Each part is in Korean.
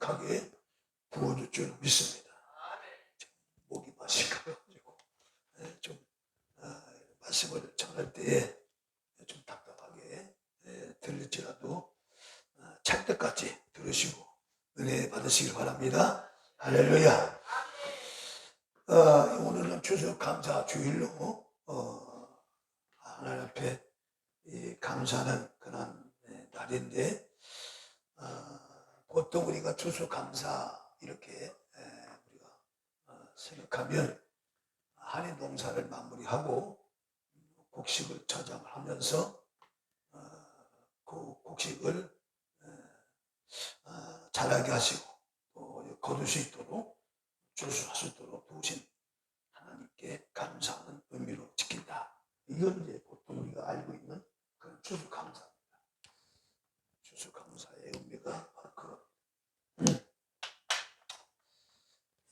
담백하게 부어줄 줄 믿습니다. 목이 마시고가지고 좀 말씀을 전할 때에 좀 답답하게 들릴지라도 찰 때까지 들으시고 은혜 받으시길 바랍니다. 할렐루야. 오늘은 추석 감사 주일로 하나님 앞에 감사하는 그런 날인데, 보통 우리가 추석 감사 이렇게 우리가 생각하면 한해 농사를 마무리하고 곡식을 저장을 하면서 그 곡식을 자라게 하시고 또 거둘 수 있도록 출수할 수 있도록 도우신 하나님께 감사하는 의미로 지킨다. 이건 이제 보통 우리가 알고 있는 그런 추수감사입니다. 추수감사의 의미가 바로 그런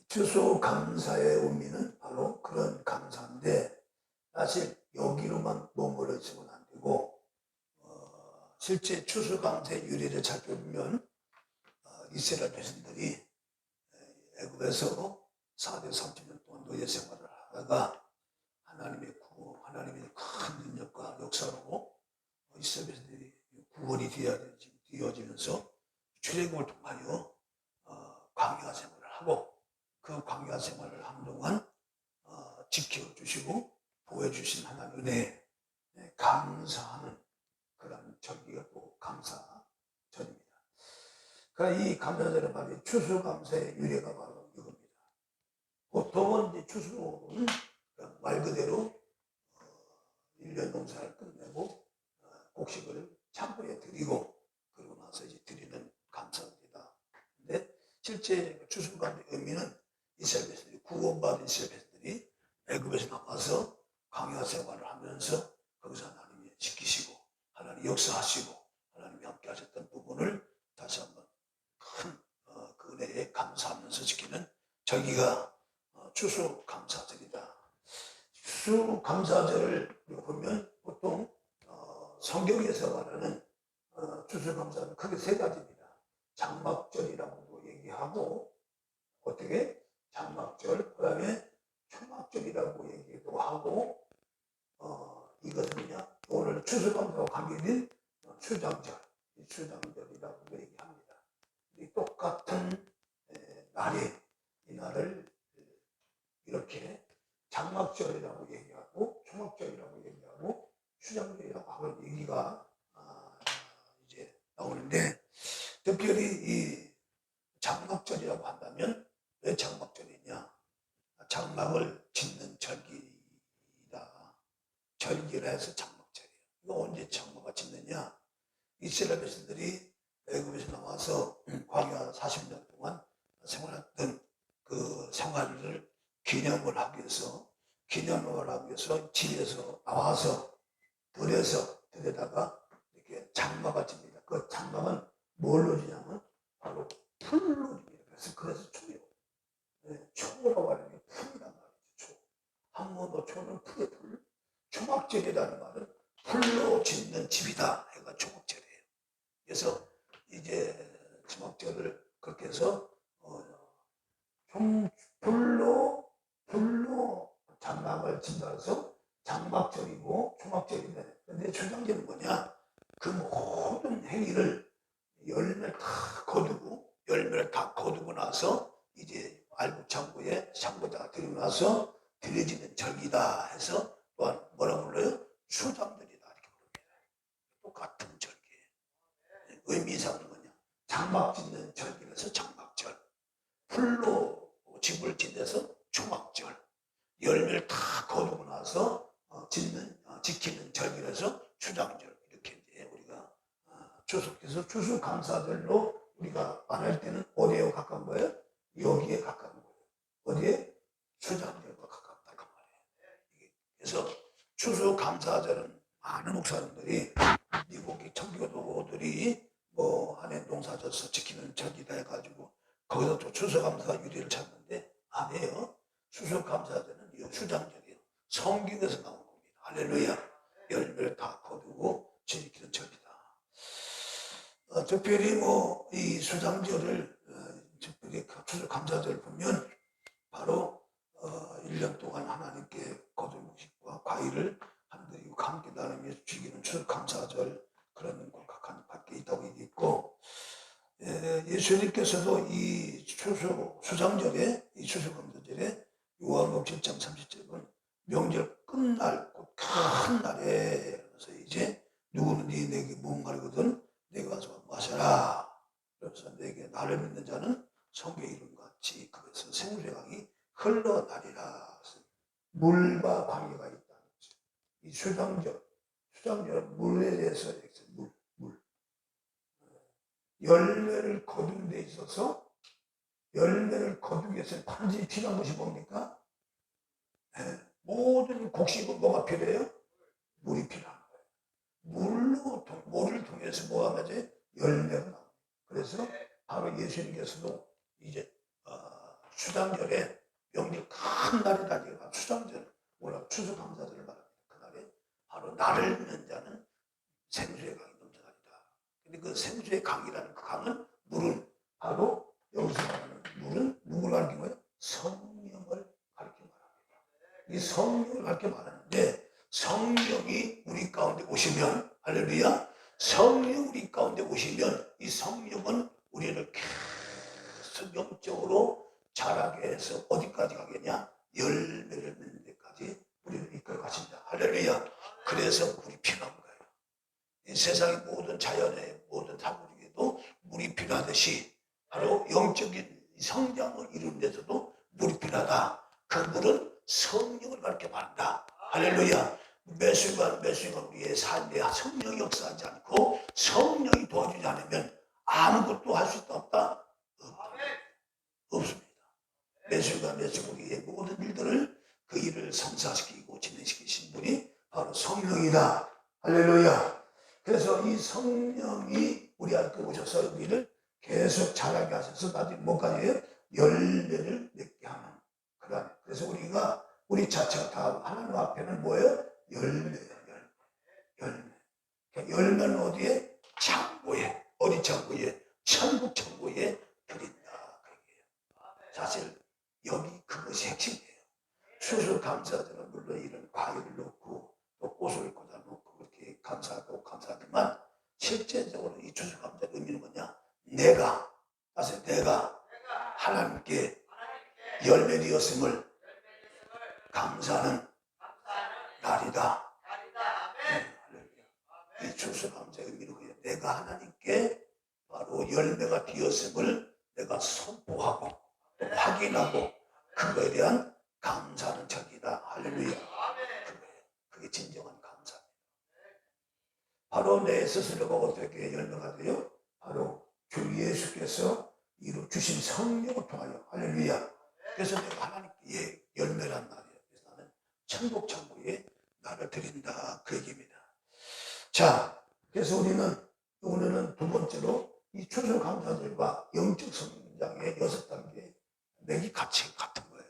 추수감사의 의미는 바로 그런 감사인데, 사실 여기로만 머물러 있으면 안 되고 실제 추수감사의 유래를 살펴보면 이스라엘 백성들이 애굽에서 4대 30년 동안 노예 생활을 하다가 하나님의 구원, 하나님의 큰 능력과 역사로 이스라엘 백성들이 구원이 되어지면서 출애굽을 통하여 광야 생활을 하고, 그 광야 생활을 한동안 지켜주시고 보여주신 하나님 은혜에 감사하는 그런 절기가 또 감사절입니다. 그러니까 이 감사절의 말이 추수감사의 유래가 바로 이겁니다. 보통은 이제 추수는 말 그대로 1년 농사를 끝내고 곡식을 창고에 드리고 그러고 나서 이제 드리는 감사입니다. 근데 실제 추수감사의 의미는 이스라엘 백성들이 구원받은 이스라엘 백성들이 애굽에서 나와서 광야 생활을 하면서 거기서 하나님이 지키시고 하나님 역사하시고 하나님이 함께 하셨던 부분을 다시 한번 큰 그 은혜에 감사하면서 지키는 절기가 추수감사절이다. 추수감사절을 보면 보통 성경에서 말하는 추수감사는 크게 세 가지입니다. 장막절이라고 얘기하고, 어떻게 장막절, 그 다음에 초막절이라고 얘기도 하고, 이것은요 오늘 추수감사와 관계된 추장절, 추장절이라고 얘기합니다. 이 똑같은 날에 이 날을 이렇게 장막절이라고 얘기하고 초막절이라고 얘기하고 추장절이라고 하는 얘기가 이제 나오는데, 특별히 이 장막절이라고 한다면 왜 장막절이냐? 장막을 짓는 절기다. 절기라 해서 장막절이에요. 이거 언제 장막을 짓느냐? 이스라엘 백성들이 애굽에서 나와서 광야 40년 동안 생활했던 그 생활을 기념을 하기 위해서 집에서 나와서 들에다가 이렇게 장막을 짓니다. 그 장막은 뭘로 지냐면 바로 풀로 집니다. 그래서 초요. 초라고 하는 게 풀이란 말이죠. 한문도 초는 풀의 풀. 초막절이라는 말은 풀로 짓는 집이다 해가 초막절이에요. 그래서 이제 초막절을 그렇게 해서 풀로 장막을 짓는다 해서 장막절이고 초막절인데, 근데 추장절은 뭐냐? 그 모든 행위를 열매를 다 거두고 나서 이제 알구창고에 창고에다가 들이고 나서 드려지는 절기다 해서 또한 뭐라 불러요? 추장절이다 이렇게 부릅니다. 똑같은 절기예요. 의미상은 뭐냐? 장막 짓는 절기라서 장막절, 풀로 집을 짓는서 초막절, 열매를 다 거두고 나서 지키는 절기라서 추장절, 이렇게 이제 우리가 추석해서 추수감사절로 우리가 말할 때는 어디에 가까운 거예요? 여기에 가까운 거예요. 어디에? 추장절과 가깝다 그 말이에요. 그래서 추수감사절은 많은 목사님들이 미국의 청교도들이 한 해 농사 져서 지키는 절기다 해가지고 거기서 또 추수감사 유래를 찾는데 아니에요. 추수감사절은 이 추장절이에요. 성경에서 나온 겁니다. 할렐루야. 열매를 다 거두고 지키는 절기다. 특별히 이 수장절을 특별히 추수 감사절을 보면 바로 1년 동안 하나님께 거둔 음식과 과일을 하나님과 함께 나누며 즐기는 추수 감사절, 그런 각한 밖에 있다고 얘기했고, 예수님께서도 이 수장절에, 이 추수감사절에 요한복음 7장 30절은 명절 끝날 큰 날에, 그래서 이제 누구는 내게 목마르거든 내가 와서 마셔라. 그래서 내게 나를 믿는 자는 성경의 이름같이 그것은 생수의 강이 흘러나리라. 물과 관계가 있다는 거죠. 이 수장절은 물에 대해서 물. 열매를 거두는 데 있어서 열매를 거두기 위해서 반드시 필요한 것이 뭡니까? 모든 곡식은 뭐가 필요해요? 물이 필요한 거예요. 물을 통해서 뭐가 나지? 열매가 나옵니다. 그래서 바로 예수님께서도 이제 수장절에 명절 큰 날이다. 수장절, 뭐라 추수감사절을 말합니다. 그날에 바로 나를 믿는 자는 생수의 강이 넘쳐납니다. 근데 그 생수의 강이라는 그 강은 물은 바로 여기서 말하는 물은 누구를 가리킨 거예요? 성령을 가리킨 말합니다. 이 성령을 가리켜 말하는데, 성령이 우리 가운데 오시면, 할렐루야, 성령 우리 가운데 오시면 이 성령은 우리를 계속 영적으로 자라게 해서 어디까지 가겠냐? 열매를 맺는 데까지 우리를 이끌어 가신다. 할렐루야. 그래서 물이 필요한 거예요. 이 세상의 모든 자연의 모든 사물 중에도 물이 필요하듯이 바로 영적인 성장을 이루는 데서도 물이 필요하다. 그 물은 성령을 가르쳐 말한다. 할렐루야. 매 순간 우리의 삶에 성령이 역사하지 않고 성령이 도와주지 않으면 아무것도 할 수 없다? 없습니다. 매 순간 우리의 모든 일들을, 그 일을 성사시키고 진행시키신 분이 바로 성령이다. 할렐루야. 그래서 이 성령이 우리 안에 오셔서 우리를 계속 자라게 하셔서 나중에 뭐까지 해요? 열매를 맺게 하는 그런. 그래서 우리 자체가 다 하나님 앞에는 뭐예요? 열매예요. 열매는 어디에? 창고에. 어디 창고에? 천국 창고에 드린다. 사실 여기 그것이 핵심이에요. 추수감사절은 물론 이런 과일을 넣고 또 꽃을 꽂아 놓고 그렇게 감사하지만 실제적으로 이 추수감사의 의미는 뭐냐? 사실 내가 하나님께 열매되었음을 감사하는 날이다. 이 추수감사의 의미는 뭐냐? 내가 하나님께 바로 열매가 되었음을 내가 선포하고 또 확인하고 그거에 대한 감사하는 절기다. 할렐루야. 그게 진정한 감사입니다. 바로 내 스스로가 어떻게 열매가 돼요? 바로 주 예수께서 이루 주신 성령을 통하여. 할렐루야. 그래서 내가 하나님께 열매란 말이에요. 그래서 나는 천국 창고에 나를 드린다. 그 얘기입니다. 자, 그래서 우리는 오늘은 두 번째로 이 추수감사절과 영적 성장의 6단계 맥이 같은 거예요.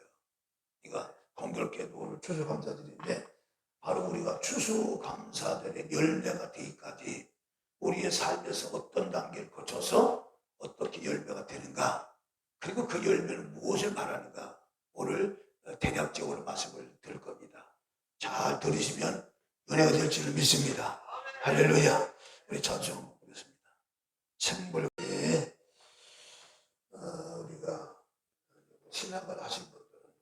그러니까 공교롭게도 오늘 추수감사절인데 바로 우리가 추수감사절의 열매가 되기까지 우리의 삶에서 어떤 단계를 거쳐서 어떻게 열매가 되는가, 그리고 그 열매는 무엇을 말하는가, 오늘 대략적으로 말씀을 드릴 겁니다. 잘 들으시면 은혜가 될 줄을 믿습니다. 할렐루야. 우리 찬송 보겠습니다. 생물에 우리가 신학을 하신 분들은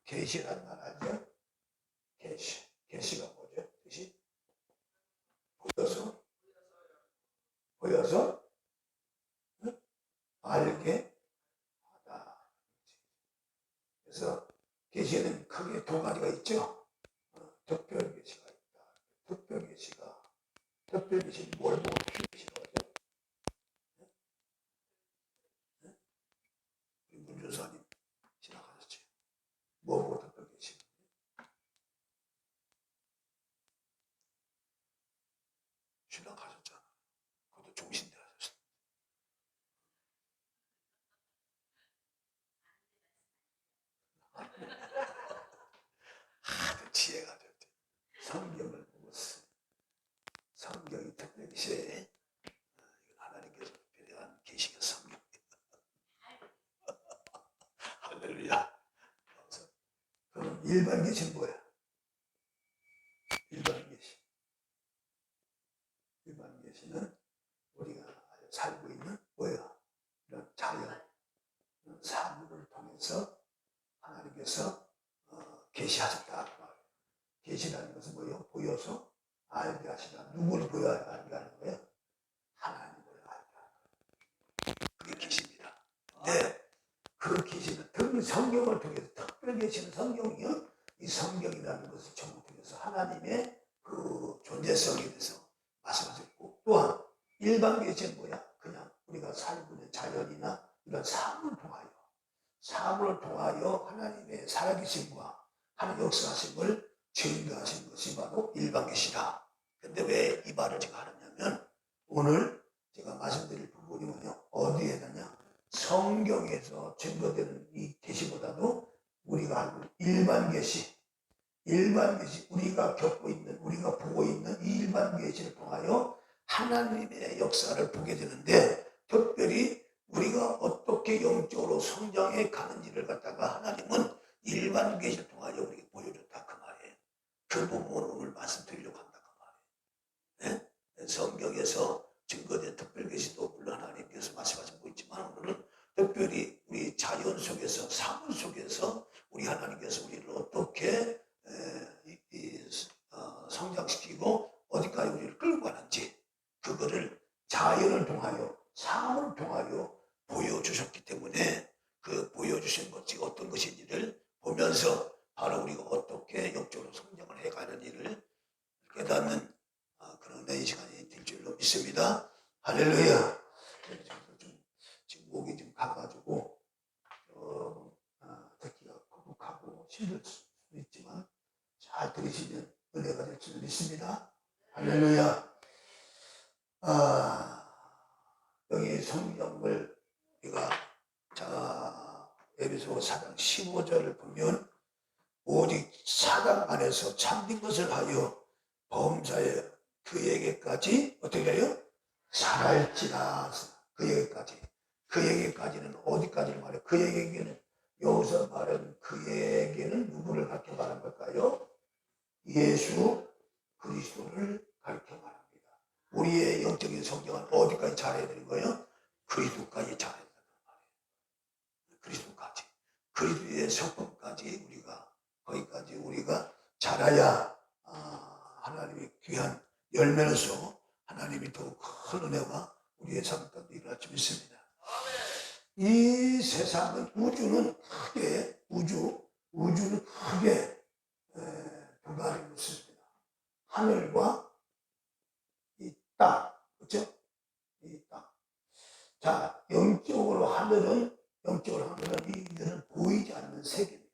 계시라는 말 알죠? 계시가 뭐죠? 뜻이 보여서 알게 하다. 그래서 계시는 크게 두 가지가 있죠. 특별 계시가 있다. 특별 계시 뭘 보고 특별 계시라고 하죠? 우리 문조사님 지나가셨죠. 뭐 보고 특별 계시? 지나가셨잖아. 그것도 종신대 하셨어. 하도 지혜가 됐대. 성경을 보고 성경이 특별 계시에 하나님께서 특별한 계시가 성경입니다. 일반 계시는 뭐야? 일반 계시. 일반 계시는 우리가 살고 있는 뭐야? 이런 자연, 이런 사물을 통해서 하나님께서 계시하셨다. 계시라는 것은 뭐예요? 보여서 알게 하시다. 누구를 보여야 알게 하는 거예요? 하나님을 알게 하는 거예요. 그게 계시입니다. 네, 그 계시는 특히 성경을 통해서 특별 계시는 성경이요. 이 성경이라는 것을 전부 통해서 하나님의 그 존재성에 대해서 말씀하셨고, 또한 일반 계시는 뭐야? 그냥 우리가 살고 있는 자연이나 이런 사물을 통하여 하나님의 살아계심과 하나님 역사하심을 증거하신 것이 바로 일반 계시다. 근데 왜 이 말을 제가 하느냐면, 오늘 제가 말씀드릴 부분이 뭐냐? 어디에 하냐? 성경에서 증거되는 이 계시보다도 우리가 알고 있는 일반 계시, 우리가 겪고 있는, 우리가 보고 있는 이 일반 계시를 통하여 하나님의 역사를 보게 되는데, 특별히 우리가 어떻게 영적으로 성장해 가는지를 갖다가 하나님은 일반 계시를 통하여 우리에게 보여줬다 그 말이에요. 그 부분을 오늘 말씀드리려고 한다 그 말이에요. 네? 성경에서 증거된 특별 계시도 물론 하나님께서 말씀하시고 있지만, 오늘은 특별히 우리 자연 속에서, 사물 속에서 우리 하나님께서 우리를 어떻게 성장시키고 어디까지 우리를 끌고 가는지, 그거를 자연을 통하여, 사물을 통하여 보여주셨기 때문에 그 보여주신 것이 어떤 것인지를 보면서 바로 우리가 어떻게 영적으로 성장을 해가는 일을 깨닫는 그런 이 시간이 될 줄로 믿습니다. 할렐루야. 지금 목이 좀 가가지고 듣기가 거북하고 힘들 수도 있지만 잘 들으시면 은혜가 될 줄 믿습니다. 할렐루야. 여기 성경을 우리가 에베소 4장 15절을 보면, 오직 사랑 안에서 참된 것을 하여 범사에 그에게까지 어떻게 해요? 살할지라. 그에게까지는 어디까지를 말해요? 그에게는, 여기서 말하는 그에게는 누구를 가르쳐 말한 걸까요? 예수 그리스도를 가르쳐 말합니다. 우리의 영적인 성장은 어디까지 잘해야 되는 거예요? 그리스도까지 잘해야 된단 말이에요. 그리스도까지. 그리스도의 성품까지 거기까지 우리가 자라야 하나님의 귀한 열매로서 하나님이 더욱 큰 은혜와 우리의 삶 가운데 일어날 줄 믿습니다. 이 세상은, 우주는 크게 두 가지로 있습니다. 하늘과 이 땅, 그렇죠? 이 땅. 자, 영적으로 하늘은 이들은 보이지 않는 세계입니다.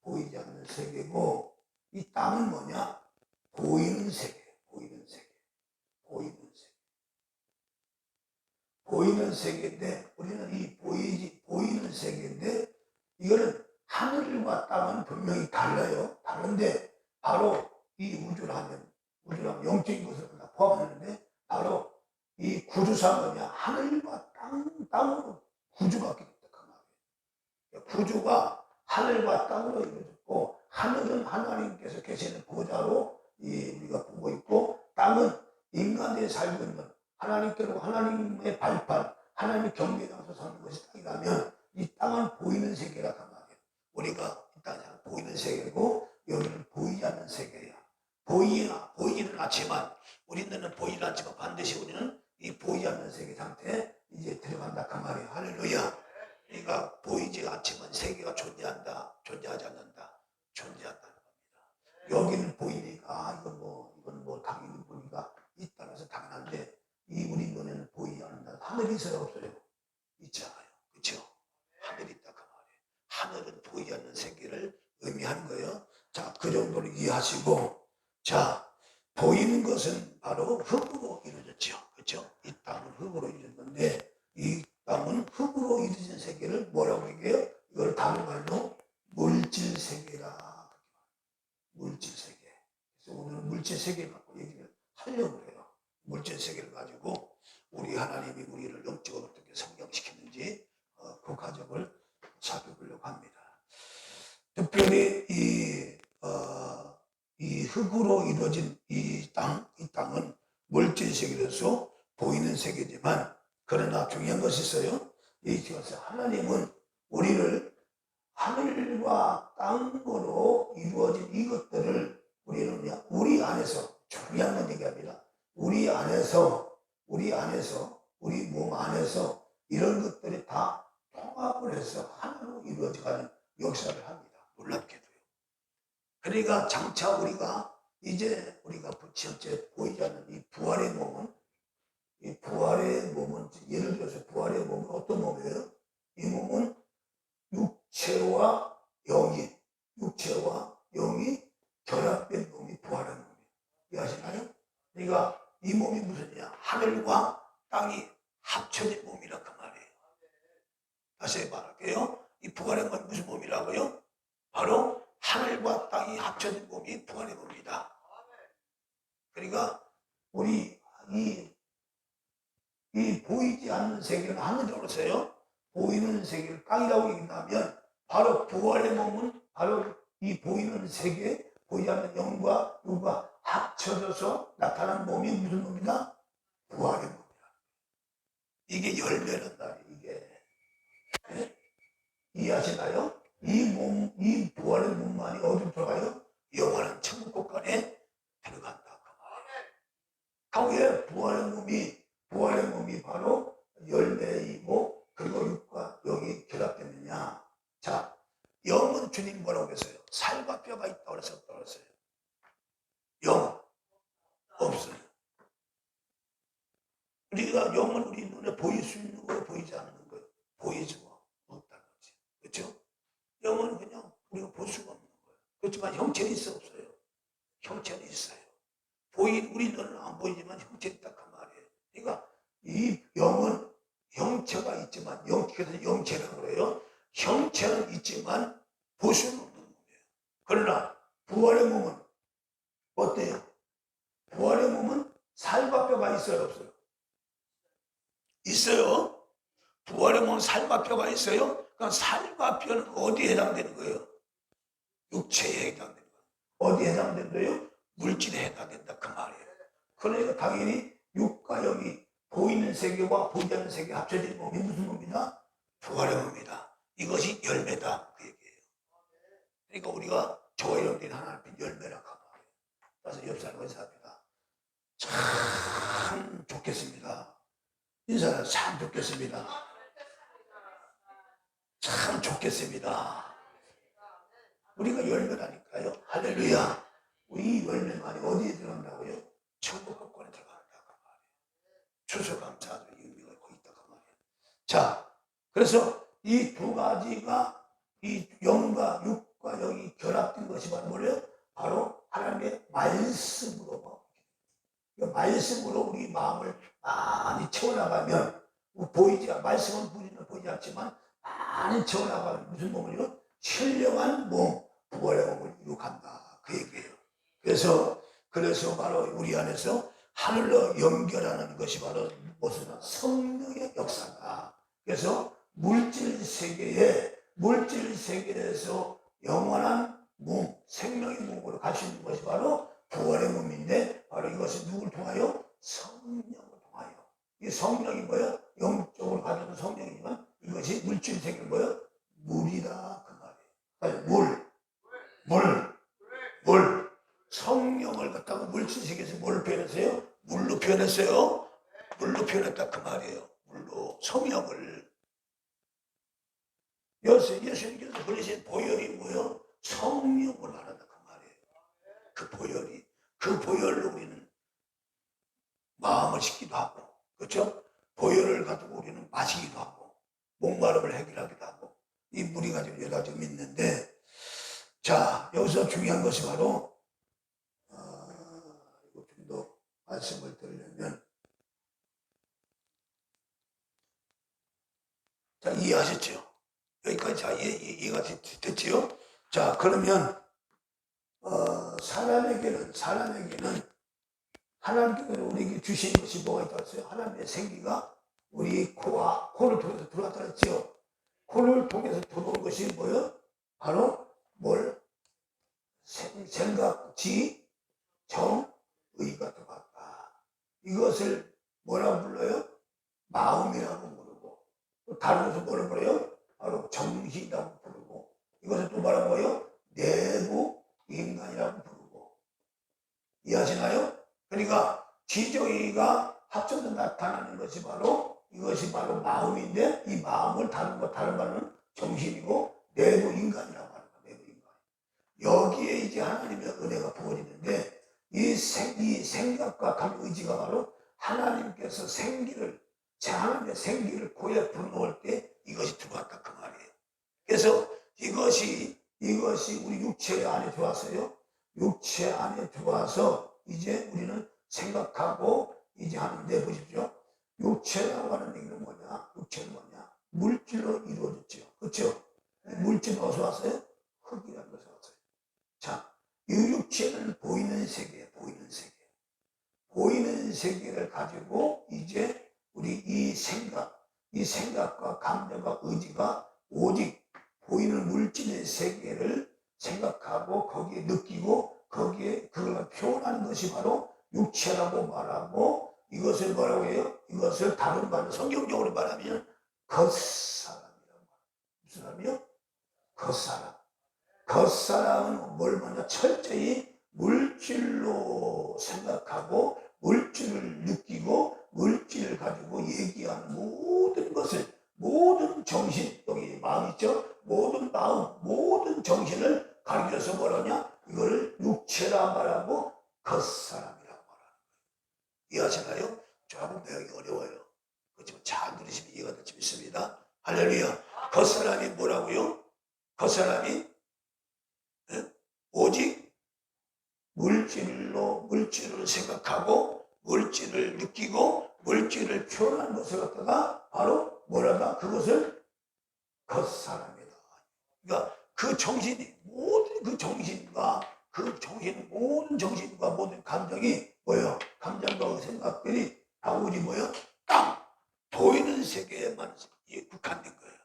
보이지 않는 세계고, 이 땅은 뭐냐? 보이는 세계. 보이는 세계인데, 우리는 이 보이는 세계인데, 이거는 하늘과 땅은 분명히 달라요. 다른데, 바로 이 우주라면 영적인 것을 포함하는데, 바로 이 구주사 뭐냐? 하늘과 땅으로 구주가 이루어졌다 그 말이에요. 구주가 하늘과 땅으로 이루어졌고, 하늘은 하나님께서 계시는 보좌로 우리가 보고 있고, 땅은 인간들이 살고 있는 하나님께로, 하나님의 발판, 하나님의 경계에 가서 사는 것이 땅이라면, 이 땅은 보이는 세계라 그 말이에요. 우리가 이 땅이 보이는 세계고, 여기는 보이지 않는 세계야. 보이지는 않지만, 우리는 보이지 않지만 반드시 우리는 이 보이지 않는 세계 상태에 이제 들어간다 그 말이에요. 할렐루야. 그러니까 보이지 않지만 세계가 존재하지 않는다. 존재한다는 겁니다. 여기는 보이니까 이건 뭐 당연히 보니까 있다면서 당연한데, 이 우리 눈에는 보이지 않는다. 하늘이 있어요, 없어요? 있잖아요. 그렇죠? 하늘이 있다 그 말이에요. 하늘은 보이지 않는 세계를 의미하는 거예요. 자, 그 정도로 이해하시고, 자, 보이는 것은 바로 흙으로 이루어졌죠. 그렇죠? 이 땅은 흙으로 이루어졌는데, 이 땅은 흙으로 이루어진 세계를 뭐라고 얘기해요? 이걸 다른 말로 물질 세계라. 물질 세계. 그래서 오늘은 물질 세계를 갖고 얘기를 하려고 해요. 물질 세계를 가지고 우리 하나님이 우리를 영적으로 어떻게 성장시키는지 그 과정을 살펴보려고 합니다. 우리 이 흙으로 이루어진 이 땅은 물질 세계로서 보이는 세계지만, 그러나 중요한 것이 있어요. 하나님은 우리를 하늘과 땅으로 이루어진 이것들을 우리는 우리 안에서, 중요한 건 얘기합니다. 우리 몸 안에서 이런 것들이 다 통합을 해서 하나로 이루어져가는 역사를 합니다. 놀랍게도요. 그러니까 장차 우리가 현재 보이지 않는 이 부활의 몸은, 예를 들어서 부활의 몸은 어떤 몸이에요? 이 몸은 육체와 영이 결합된 몸이 부활한 몸이에요. 이해하시나요? 그러니까 이 몸이 무슨이냐? 하늘과 땅이 합쳐진 몸이라 그 말이에요. 다시 말할게요. 이 부활의 몸이 무슨 몸이라고요? 바로 하늘과 땅이 합쳐진 몸이 부활의 몸이다. 그러니까 우리 이 보이지 않는 세계는 하늘로서요, 보이는 세계를 땅이라고 얘기한다면, 바로 부활의 몸은 바로 이 보이는 세계, 보이지 않는 영과 육과 합쳐져서 나타난 몸이 무슨 몸이다? 부활의 몸이다. 이게 열매란다. 이게. 네? 이해하시나요? 이 부활의 몸만이 어디로 들어가요? 영원한 천국 곳간에 들어간다. 그 부활의 몸이 바로 열매이고, 그리고 육과 영이 결합되느냐. 자, 영은 주님 뭐라고 했어요? 살과 뼈가 있다고 그랬어요. 영 없어요. 우리가 영은 우리 눈에 보일 수 있는 거예요, 보이지 않는 거예요? 보이지가 없다는 거지. 그렇죠? 영은 그냥 우리가 볼 수가 없는 거예요. 그렇지만 형체는 있어, 없어요? 형체는 있어요. 우리 눈은 안 보이지만 형체는 있다 그 말이에요. 그러니까 이 영은 형체가 있지만, 그래서 영체라고 그래요. 형체는 있지만 볼 수는 없는 몸이에요. 그러나 부활의 몸은 어때요? 부활의 몸은 살과 뼈가 있어요, 없어요? 있어요. 부활의 몸은 살과 뼈가 있어요. 그럼 살과 뼈는 어디에 해당되는 거예요? 육체에 해당되는 거예요. 어디에 해당되는 거예요? 물질에 해당된다 그 말이에요. 그러니까 당연히 육과 영이 보이는 세계와 보이지 않는 세계 합쳐진 몸이 무슨 몸이다? 부활의 몸이다. 이것이 열매다 그 얘기예요. 그러니까 우리가 저와 여러분들이 하나님 열매라고 말해요. 그래서 옆 사람과 인사합니다. 참 좋겠습니다. 인사는 참 좋겠습니다. 참 좋겠습니다. 우리가 열매라니까요. 할렐루야. 이 열매만이 어디에 들어간다고요? 천국 곳간에 들어간다고 말이에요. 추수감사하는 의미가 거기 있다고 말이에요. 자, 그래서 이 두 가지가, 이 영과 육과 영이 결합된 것이 바로 뭐예요? 바로 하나님의 말씀으로, 말씀으로 우리 마음을 많이 채워나가면, 말씀은 보이지 않지만 많이 채워나가면 무슨 몸을요? 신령한 몸, 부활의 몸을 이룩한다 그 얘기예요. 그래서 바로 우리 안에서 하늘로 연결하는 것이 바로 무슨 성령의 역사다. 그래서 물질 세계에서 영원한 몸, 생명의 몸으로 갈 수 있는 것이 바로 부활의 몸인데, 바로 이것은 누굴 통하여? 성령을 통하여. 이 성령이 뭐예요? 영적으로 가져온 성령이지만 이것이 물질 세계는 뭐예요? 물이다 그 말이에요. 물. 성령을 갖다가 물질 세계에서 뭘 표현했어요? 물로 표현했어요. 물로 표현했다 그 말이에요. 물로 성령을. 예수님께서 그러신 보혈이 뭐예요? 성령을 말한다 그 말이에요. 그 보혈로 우리는 마음을 씻기도 하고, 그렇죠? 보혈을 가지고 우리는 마시기도 하고, 목마름을 해결하기도 하고, 이 물이 가지고 여러 가지 있는데, 자, 여기서 중요한 것이 바로 이거 좀 더 말씀을 드리려면, 자, 이해하셨죠? 여기까지 이해가 됐지요? 자, 그러면 사람에게는 하나님께서 우리에게 주신 것이 뭐가 있다고 했어요? 하나님의 생기가 우리 코를 통해서 들어왔다 했죠? 코를 통해서 들어온 것이 뭐예요? 바로 영이라고 부르고, 또 다른 것을 뭐라고 그래요? 바로 정신이라고 부르고, 이것을 또 뭐라고 해요? 내부 인간이라고 부르고. 이해하시나요? 그러니까 지정이가 합쳐서 나타나는 것이 바로 이것이 바로 마음인데, 이 마음을 다른 바는 정신이고 내부 인간이라고 하는 거예요. 내부 인간. 여기에 이제 하나님의 은혜가 부어지는데, 이 생각과 감정, 의지가 바로 하나님께서 하나님의 생기를 고에 불어넣을 때 이것이 들어왔다 그 말이에요. 그래서 이것이 우리 육체 안에 들어왔어요. 육체 안에 들어와서 이제 우리는 생각하고 이제 하는데, 보십시오. 육체라고 하는 얘기는 뭐냐? 육체는 뭐냐? 물질로 이루어졌죠. 그렇죠? 물질은 어디서 왔어요? 흙이라는 것에서 왔어요. 자, 이 육체는 보이는 세계, 보이는 세계를 가지고 이제 우리 이 생각과 감정과 의지가 오직 보이는 물질의 세계를 생각하고 거기에 느끼고 거기에 그걸 표현하는 것이 바로 육체라고 말하고, 이것을 뭐라고 해요? 이것을 다른 말로 성경적으로 말하면 겉사람이라고 말해요. 무슨 사람이요? 겉사람. 겉사람은 뭘 먼저 철저히 물질로 생각하고 물질을 느끼고 물질을 가지고 얘기하는 모든 것을, 모든 정신, 여기 마음 있죠? 모든 마음, 모든 정신을 가리켜서 뭐라냐? 이거를 육체라 말하고 겉사람이라고 말하는 거예요. 이해하시나요? 조금 배우기 어려워요. 그렇지만 잘 들으시면 이해가 될 수 있습니다. 할렐루야. 겉사람이 뭐라고요? 겉사람이 오직 물질을 생각하고 물질을 느끼고 물질을 표현하는 것을 갖다가 바로 뭐라다? 그것을 겉사람이다. 그러니까 그 정신이, 모든 그 정신과 모든 정신과 모든 감정이 뭐예요? 감정과 생각들이 다 오직 뭐예요? 딱 보이는 세계에만 국한된 거예요.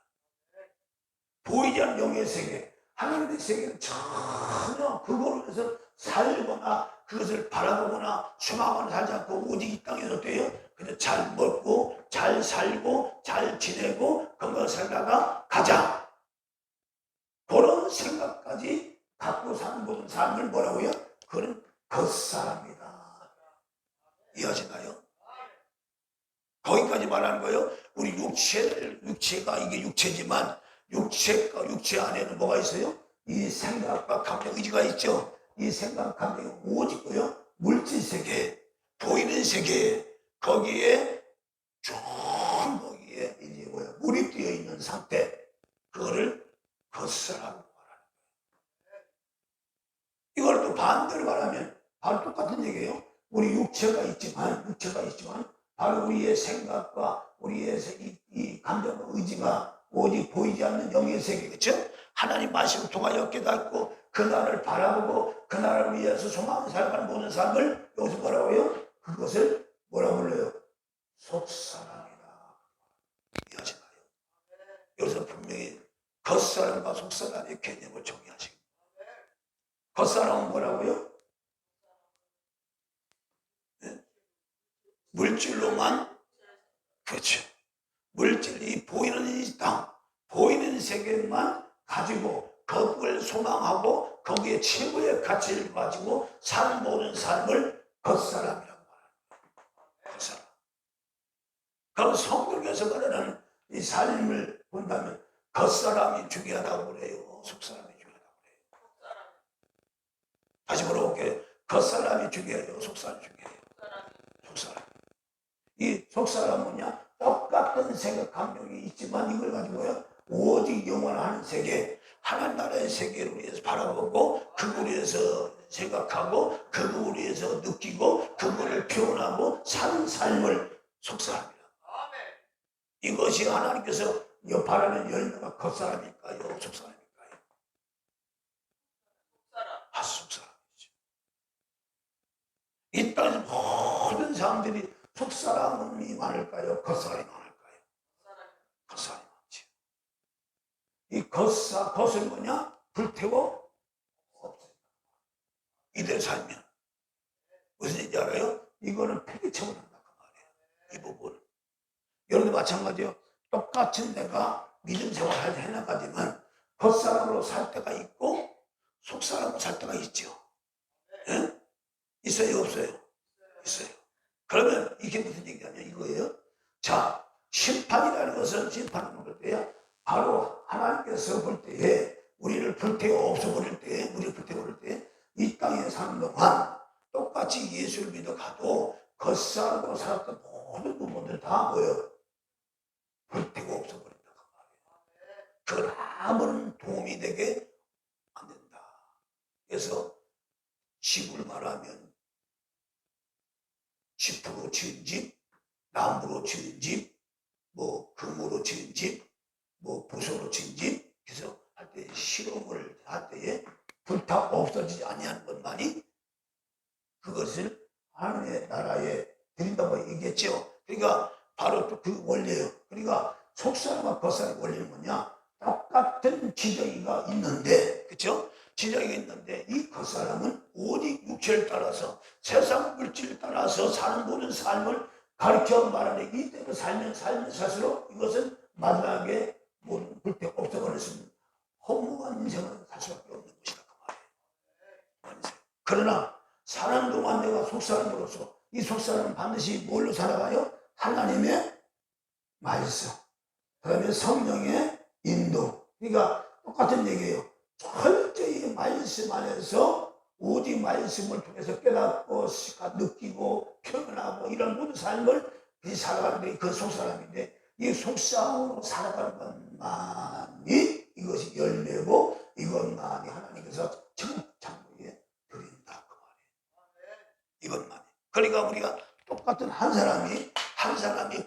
보이지 않는 영의 세계, 하나님의 세계는 전혀 그걸로 해서 살거나 그것을 바라보거나 소망하거나 살지 않고 오직 이 땅에서 돼요. 그냥 잘 먹고 잘 살고 잘 지내고 건강하게 살다가 가자. 그런 생각까지 갖고 사는 모든 사람을 뭐라고요? 그는 겉사람이다. 이해하시나요? 거기까지 말하는 거예요. 우리 육체가 이게 육체지만 육체 안에는 뭐가 있어요? 이 생각과 감정, 의지가 있죠. 이 생각, 감정이 오직 뭐요? 물질 세계, 보이는 세계, 거기에 거기에 이제 뭐야? 몰입되어 있는 상태, 그거를 겉사라고 말하는 거예요. 이걸 또 반대로 말하면 바로 똑같은 얘기예요. 우리 육체가 있지만 바로 우리의 생각과 우리의 이 감정과 의지가 오직 보이지 않는 영의 세계, 그렇죠? 하나님 말씀을 통하여 깨닫고 그 나라를 바라보고 그 나라를 위해서 소망을 살아가는 모든 삶을 여기서 뭐라고 해요? 그것을 뭐라고 불러요? 속사람이다. 이해하시나요? 여기서 분명히 겉사람과 속사람의 개념을 정의하시고, 겉사람은 뭐라고요? 네? 물질로만, 그렇죠. 물질이 보이는 이 땅, 보이는 세계만 가지고 그걸 소망하고 거기에 최고의 가치를 가지고 사는 모든 삶을 겉사람이라고 말합니다. 겉사람. 그럼 성경에서 말하는 이 삶을 본다면 겉사람이 중요하다고 그래요? 속사람이 중요하다고 그래요? 다시 물어볼게요. 겉사람이 중요해요? 속사람이 중요해요? 속사람. 이 속사람은 뭐냐? 똑같은 생각, 감정이 있지만 이걸 가지고요, 오직 영원한 세계, 하나님 나라의 세계를 위해서 바라보고 그걸 위해서 생각하고 그걸 위해서 느끼고 그거를 표현하고 사는 삶을 속사람이라. 이것이 하나님께서 바라는 열매가 겉사람일까요? 속사람일까요? 속사람이죠. 이 땅에서 모든 사람들이 속사람이 많을까요? 겉사람이 많을까요? 겉사람이 많지. 이 겉을 뭐냐? 불태워 없애요. 이대로 살면 무슨 얘기인지 알아요? 이거는 폐기처분한다 그 말이에요. 이 부분을 여러분도 마찬가지예요. 똑같은 내가 믿음 생활을 해나가지만 겉사람으로 살 때가 있고 속사람으로 살 때가 있죠. 예? 있어요, 없어요? 있어요. 그러면 이게 무슨 얘기냐면 이거예요. 자, 심판이라는 것은 심판을 볼 때야 바로 하나님께서 볼 때에 우리를 불태워 없애버릴 때, 우리를 불태워버릴 때 이 땅에 사는 동안 똑같이 예수를 믿어 가도 겉사람으로 살았던 모든 부분들 다 뭐예요? 불태워 없애버린다. 그 아무런 도움이 되게 안 된다. 그래서 집을 말하면 짚으로 지은 집, 나무로 지은 집, 뭐 금으로 지은 집, 뭐 부서로 지은 집, 그래서 할 때 실험을 할 때에 불타 없어지지 아니하는 것만이 그것을 하나님의 나라에 드린다고 얘기했죠. 그러니까 바로 또 그 원리예요. 그러니까 속사람과 겉사람의 원리는 뭐냐? 똑같은 지정이가 있는데, 그렇죠? 지정이가 있는데 이 겉사람은 오직 육체를 따라서 세상 물질을 따라서 사는 모든 삶을 가르쳐 말하는 이대로 살면 살수록 이것은 마지막에 모든 불태 없어버릴 수 있는 허무한 인생을 살 수밖에 없는 것이다. 그 말이에요. 그러나 사는 동안 내가 속사람으로서 이 속사람은 반드시 뭘로 살아가요? 하나님의 말씀, 그다음에 성령의 인도. 그러니까 똑같은 얘기예요. 철저히 말씀 안에서 오직 말씀을 통해서 깨닫고 느끼고 표현하고 이런 모든 삶을 살아가는데 그 속사람인데 이 속사람으로 살아가는 것만이 이것이 열매고 이것만이 하나님께서 천국장로에 드린다 그 말이에요. 이것만이. 그러니까 우리가 똑같은 한 사람이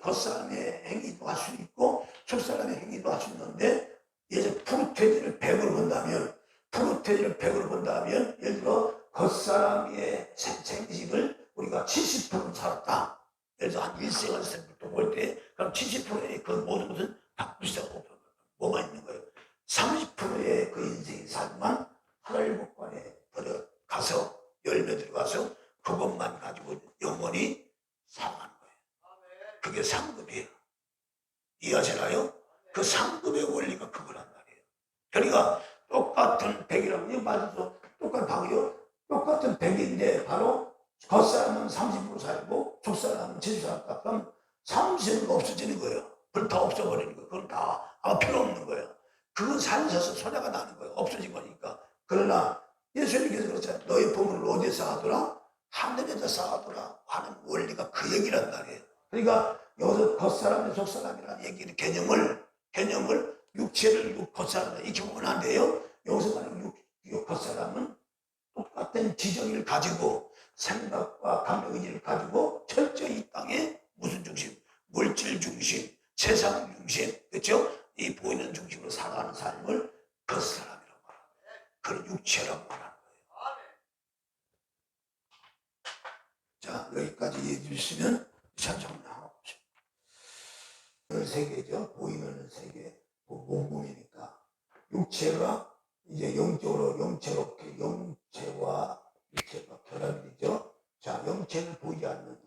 겉사람의 행위도 할 수 있고 속사람의 행위도 할 수 있는데 예를 프로테이지를 100으로 본다면 예를 들어 겉사람의 생식을 우리가 70% 살았다. 예를 들어 한 일생을 볼 때 그럼 70%의 그 모든 것은 바꿀 수가 없어요. 뭐가 있는 거예요? 30%의 그 인생의 삶만 하늘 복관에 들어가서 열매 들어가서 그것만 가지고 영원히 살아가는 거예요. 그게 상급이에요. 이해하시나요? 그 상급의 원리가 그거란 말이에요. 그러니까 똑같은 100이라고 이거 맞아서 똑같은 방이요. 똑같은 100인데 바로 겉사람은 30% 살고 속사람은 70% 살았다. 그럼 30은 없어지는 거예요. 불타 없어버리는 거예요. 그건 다 아무 필요 없는 거예요. 그건 살면서 손해가 나는 거예요. 없어진 거니까. 그러나 예수님께서 그렇잖아요. 너의 보물을 어디에 쌓아두라? 하늘에다 쌓아두라 하는 원리가 그 얘기란 말이에요. 그러니까 여기서 겉사람의 속사람이라는 얘기는 개념을 육체를 겉사람이라 이렇게 보면 안 돼요. 여기서 말하는 겉사람은 똑같은 지정을 가지고 생각과 감정 의지를 가지고 철저히 이 땅에 무슨 중심? 물질 중심, 세상 중심, 그렇죠? 이 보이는 중심으로 살아가는 삶을 겉사람이라고 말합니다. 그런 육체라고 말하는 거예요. 자, 여기까지 이해해 주시면 찬송 나가고 싶습니다. 세계죠. 보이는 세계, 몸이니까 육체가 이제 영체로 영체와 육체가 결합이 되죠. 자, 영체는 보이지 않는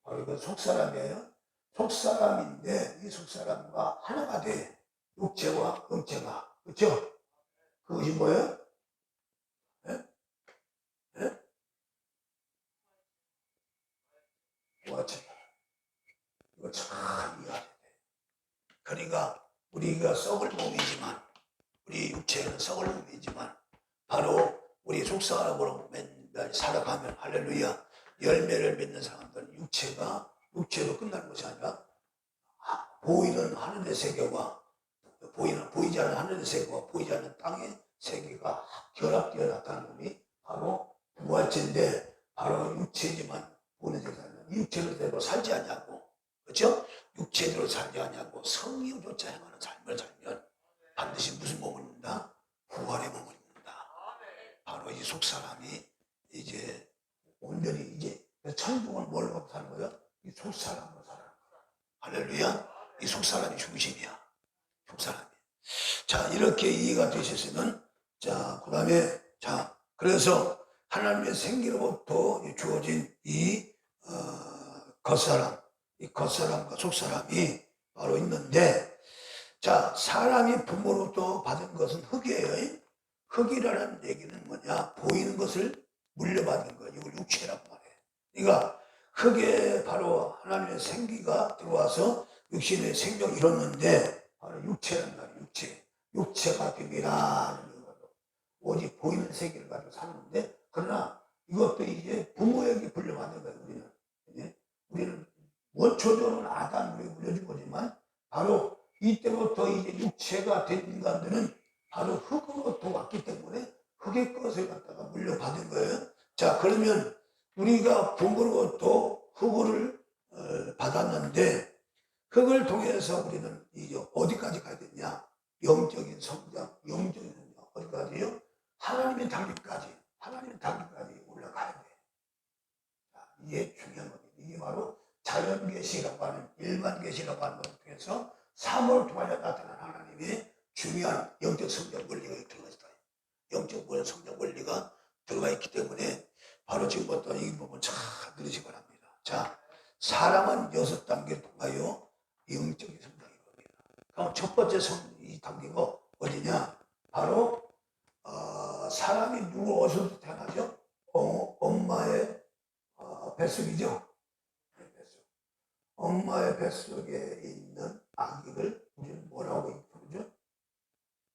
바로 이건 속사람이에요. 속사람인데 이 속사람과 하나가 돼. 육체와 영체가. 그렇죠? 그것이 뭐예요? 네? 네? 이거 참 이해해야 돼. 그러니까 우리가 썩을 몸이지만 우리 육체는 썩을 몸이지만 바로 우리 속사람으로 맨날 살아가면 할렐루야 열매를 맺는 사람들은 육체로 끝나는 것이 아니라 보이는 하늘의 세계와 보이지 않는 하늘의 세계와 보이지 않는 땅의 세계가 결합되어 나타나는 놈이 바로 부활체인데 바로 육체지만 보는 세상은 육체로 살지 않냐고 그렇죠? 육체대로 살지 않냐고 성령조차 행하는 삶을 살면 반드시 무슨 몸을 입는다? 부활의 몸을 입는다. 바로 이 속사람이 이제 온전히 이제 천국은 뭘로 갖고 사는 거예요? 이 속사람으로 살아가는 거야. 할렐루야. 이 속사람이 중심이야. 속사람이. 자, 이렇게 이해가 되셨으면 자, 그 다음에 자, 그래서 하나님의 생기로부터 주어진 이 겉사람 이 겉사람과 속사람이 바로 있는데, 자, 사람이 부모로부터 받은 것은 흙이에요. 흙이라는 얘기는 뭐냐? 보이는 것을 물려받는 거예요. 이걸 육체라고 말해요. 그러니까 흙에 바로 하나님의 생기가 들어와서 육신의 생명을 이뤘는데, 바로 육체란 말이에요. 육체가 됨이라는 거죠. 오직 보이는 세계를 가지고 사는데, 그러나 이것도 이제 부모에게 물려받는 거예요. 우리는 원초적으로는 아담에게 물려준 거지만, 바로 이때부터 이제 육체가 된 인간들은 바로 흙으로부터 왔기 때문에 흙의 것을 갖다가 물려받은 거예요. 자, 그러면 우리가 부모로부터 흙을 받았는데, 흙을 통해서 우리는 이제 어디까지 가야 되냐? 영적인 성장, 영적인 성장. 어디까지요? 하나님의 단계까지 올라가야 돼. 자, 이게 중요한 겁니다. 이게 바로 자연계시라고 하는, 일반계시라고 하는 것을 통해서 3월 동안에 나타난 하나님의 중요한 영적 성장 원리가 들어가 있다. 영적 성장 원리가 들어가 있기 때문에 바로 지금부터 이 부분 잘 들으시기 바랍니다. 자, 사람은 6단계를 통하여 영적인 성장이 겁니다. 그럼 첫 번째 이 단계가 어디냐? 바로 사람이 누구 어디서 태어나죠? 엄마의 뱃속이죠. 엄마의 뱃속에 있는 아기를 우리는 뭐라고 부르죠?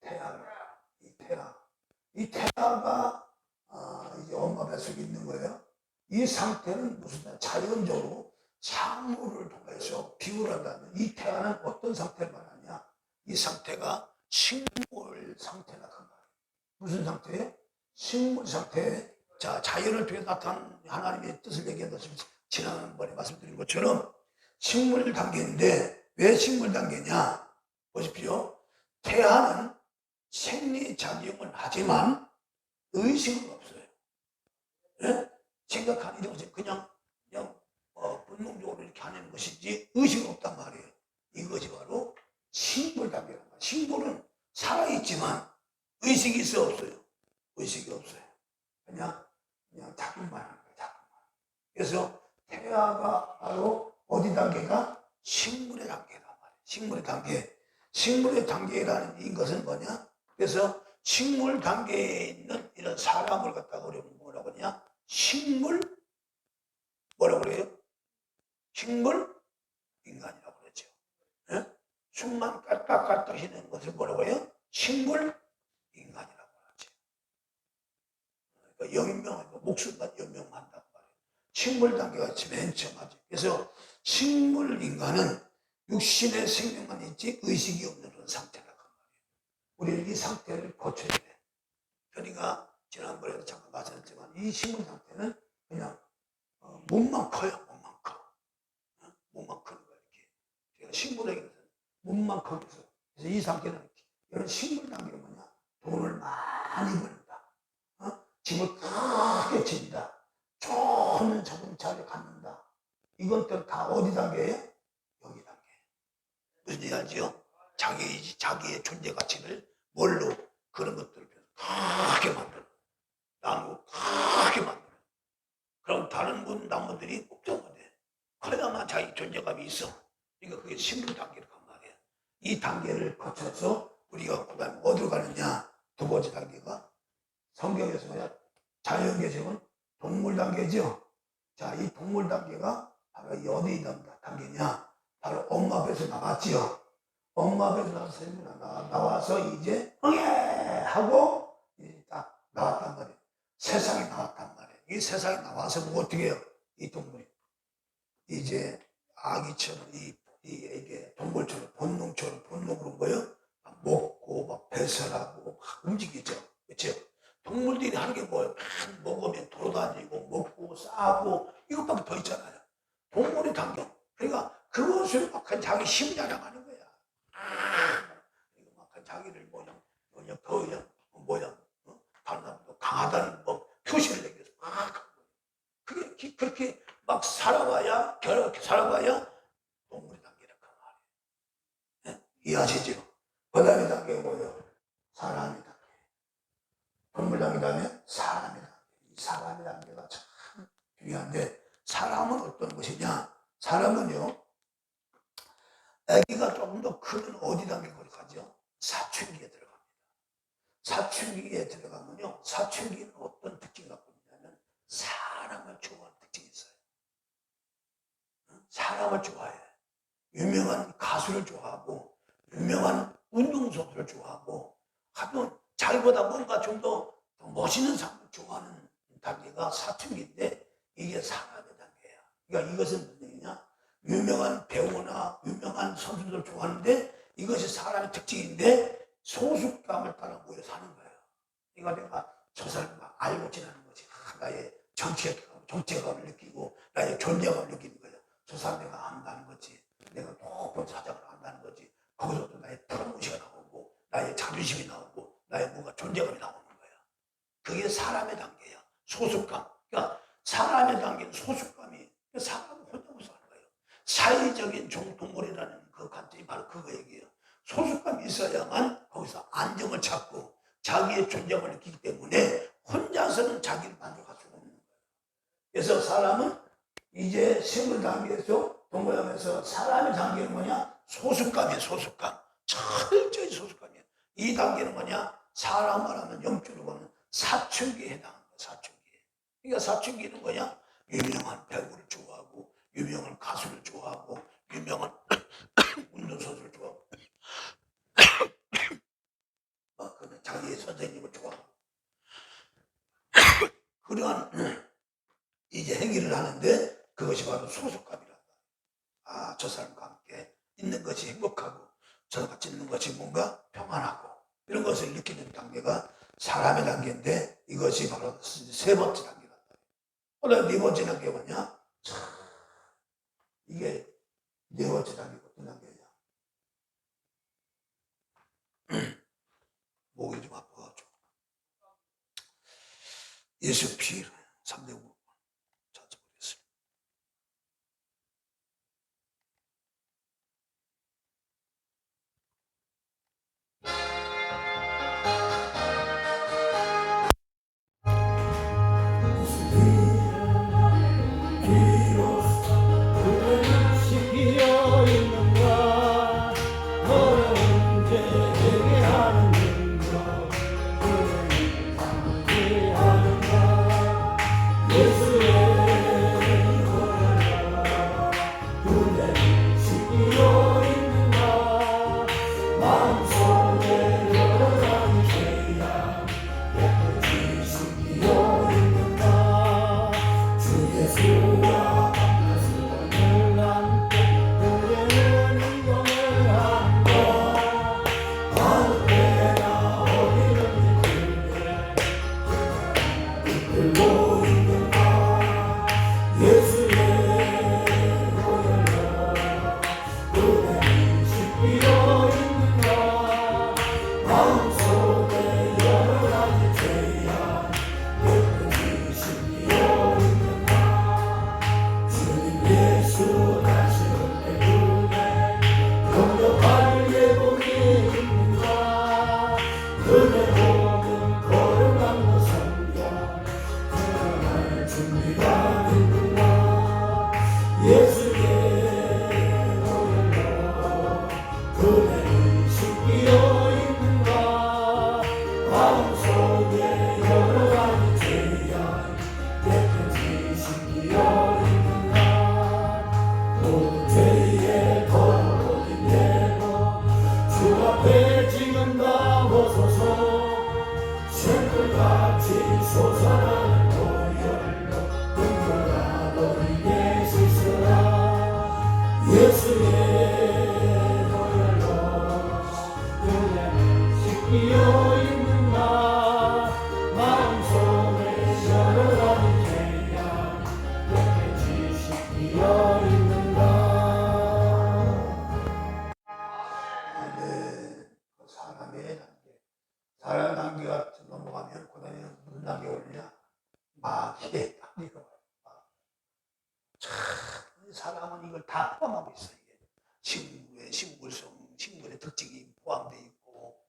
태아. 이 태아가 이제 엄마 뱃속에 있는 거예요. 이 상태는 무슨 자연적으로 산모를 통해서 비유한다면 이 태아는 어떤 상태를 말하냐? 이 상태가 식물 상태라 그 말이에요. 무슨 상태예요? 식물 상태. 자, 자연을 통해 나타난 하나님의 뜻을 얘기한 것을 지난번에 말씀드린 것처럼 식물 단계인데, 왜 식물 단계냐? 보십시오. 태아는 생리작용을 하지만 의식은 없어요. 예? 생각하는 것이 그냥 본능적으로 이렇게 하는 것이지 의식은 없단 말이에요. 이것이 바로 식물 단계란 말이에요. 식물은 살아있지만 의식이 있어 없어요? 의식이 없어요. 그냥 작용만 하는 거예요. 작용만. 그래서 태아가 바로 어디 단계가? 식물의 단계란 말이에요. 식물의 단계. 식물의 단계라는 이것은 뭐냐? 그래서 식물 단계에 있는 이런 사람을 갖다가 우리는 뭐라고 하냐? 뭐라고 그래요? 식물 인간이라고 그러죠. 예? 숨만 깔딱깔딱 쉬는 것을 뭐라고 해요? 식물 인간이라고 하죠. 그러니까 목숨만 연명한단 말이에요. 식물 단계가 맨 처음이죠. 그래서 식물 인간은 육신의 생명만 있지 의식이 없는 그런 상태라고 말이에요. 우리는 이 상태를 고쳐야 돼. 그러니까 지난번에도 잠깐 말씀드렸지만 이 식물 상태는 그냥 몸만 커요. 몸만 크는 거야. 이렇게 식물에게는 몸만 커서. 그래서 이 상태는 이런 식물 단계는 뭐냐? 돈을 많이 버는다. 집을 크게 짓는다. 좋은 자동차를 갖는다. 이것들 다 어디 단계예요? 여기 단계. 무슨 얘기 알지요? 자기의 존재 가치를 뭘로? 그런 것들을 크게 만들어. 나누고 크게 만들어. 그럼 다른 나무들이 걱정하대. 커야만 자기 존재감이 있어. 그러니까 그게 식물 단계라고 말이야. 이 단계를 거쳐서 우리가 그다음에 어디로 가느냐? 두 번째 단계가 성경에서 뭐냐? 자연계시는 동물 단계죠. 자, 이 동물 단계가 바로 어디 단계냐? 바로 엄마 배에서 나왔지요. 엄마 배에서 나와서 이제 응애 하고 이제 딱 나왔단 말이에요. 세상에 나왔단 말이에요. 이 세상에 나와서 뭐 어떻게 해요? 이 동물이 이제 아기처럼 이게 동물처럼 본능으로 뭐요? 먹고 막 배설하고 막 움직이죠. 그렇죠? 동물들이 하는 게 뭐예요? 먹으면 돌아다니고 먹고 싸고 이것밖에 더 있잖아요. 동물의 단계. 그러니까 그것을 막 자기 힘 자랑하는 거야. 이거 막 자기를 다른 사람도 강하다는 표시를 내기 위해서 막 그게 그렇게 막 살아봐야 동물의 단계라고 말이에요. 이해하시죠? 그 다음에 단계가 뭐예요? 사람의 단계. 동물 단계 다음에 사람의 단계. 이 사람의 단계가 참 중요한데, 사람은 어떤 것이냐? 사람은요, 아기가 조금 더 크면 어디 단계로 가죠? 사춘기에 들어갑니다. 사춘기에 들어가면요, 사춘기는 어떤 특징이 갖고 있냐면 사람을 좋아하는 특징이 있어요. 사람을 좋아해. 유명한 가수를 좋아하고 유명한 운동선수를 좋아하고 하도 자기보다 뭔가 좀 더 멋있는 사람을 좋아하는 단계가 사춘기인데 이게 사람의 단계야. 그러니까 이것은 무슨 얘기냐? 유명한 배우나 유명한 선수들 좋아하는데 이것이 사람의 특징인데 소속감을 따라 모여 사는 거예요. 그러니까 내가 저 사람을 알고 지내는 거지. 나의 정체감을 느끼고 나의 존재감을 느끼는 거예요. 저 사람 내가 안다는 거지. 내가 높은 사장을 한다는 거지. 거기서도 나의 프로모션이 나오고 나의 자존심이 나오고 나의 뭔가 존재감이 나오는 거야. 그게 사람의 단계야. 소속감. 그러니까 사람의 단계는 소속감이 사람은 혼자 못 사는 거예요. 사회적인 동물이라는 그 관점이 바로 그거 얘기예요. 소속감이 있어야만 거기서 안정을 찾고 자기의 존재감을 느끼기 때문에 혼자서는 자기를 만족할 수가 없는 거예요. 그래서 사람은 이제 식물 단계에서 동물원에서 사람의 단계는 뭐냐? 소속감이에요. 소속감. 철저히 소속감이에요. 이 단계는 뭐냐? 사람 말하면 영적으로 보면 사춘기에 해당하는 거예요. 사춘기. 그러니까 사춘기는 뭐냐? 유명한 배우를 좋아하고 유명한 가수를 좋아하고 유명한 운동선수를 좋아하고 자기의 선생님을 좋아하고 그러한 이제 행위를 하는데 그것이 바로 소속감이란다. 아, 저 사람과 함께 있는 것이 행복하고 저랑 같이 있는 것이 뭔가 평안하고 이런 것을 느끼는 단계가 사람의 단계인데 이것이 바로 세 번째 단계다. 오늘 네 번째 단계가 뭐냐? 이게 네 번째 단계가 어떤 단계냐? 목이 좀 아파가지고 예수 피 3대 5 찾아보겠습니다. 사람 단계가 넘어가면 그 다음에 무슨 단계가 오느냐? 마귀의 단계가 와요. 참, 사람은 이걸 다 포함하고 있어요. 이게 식물의 특징이 포함되어 있고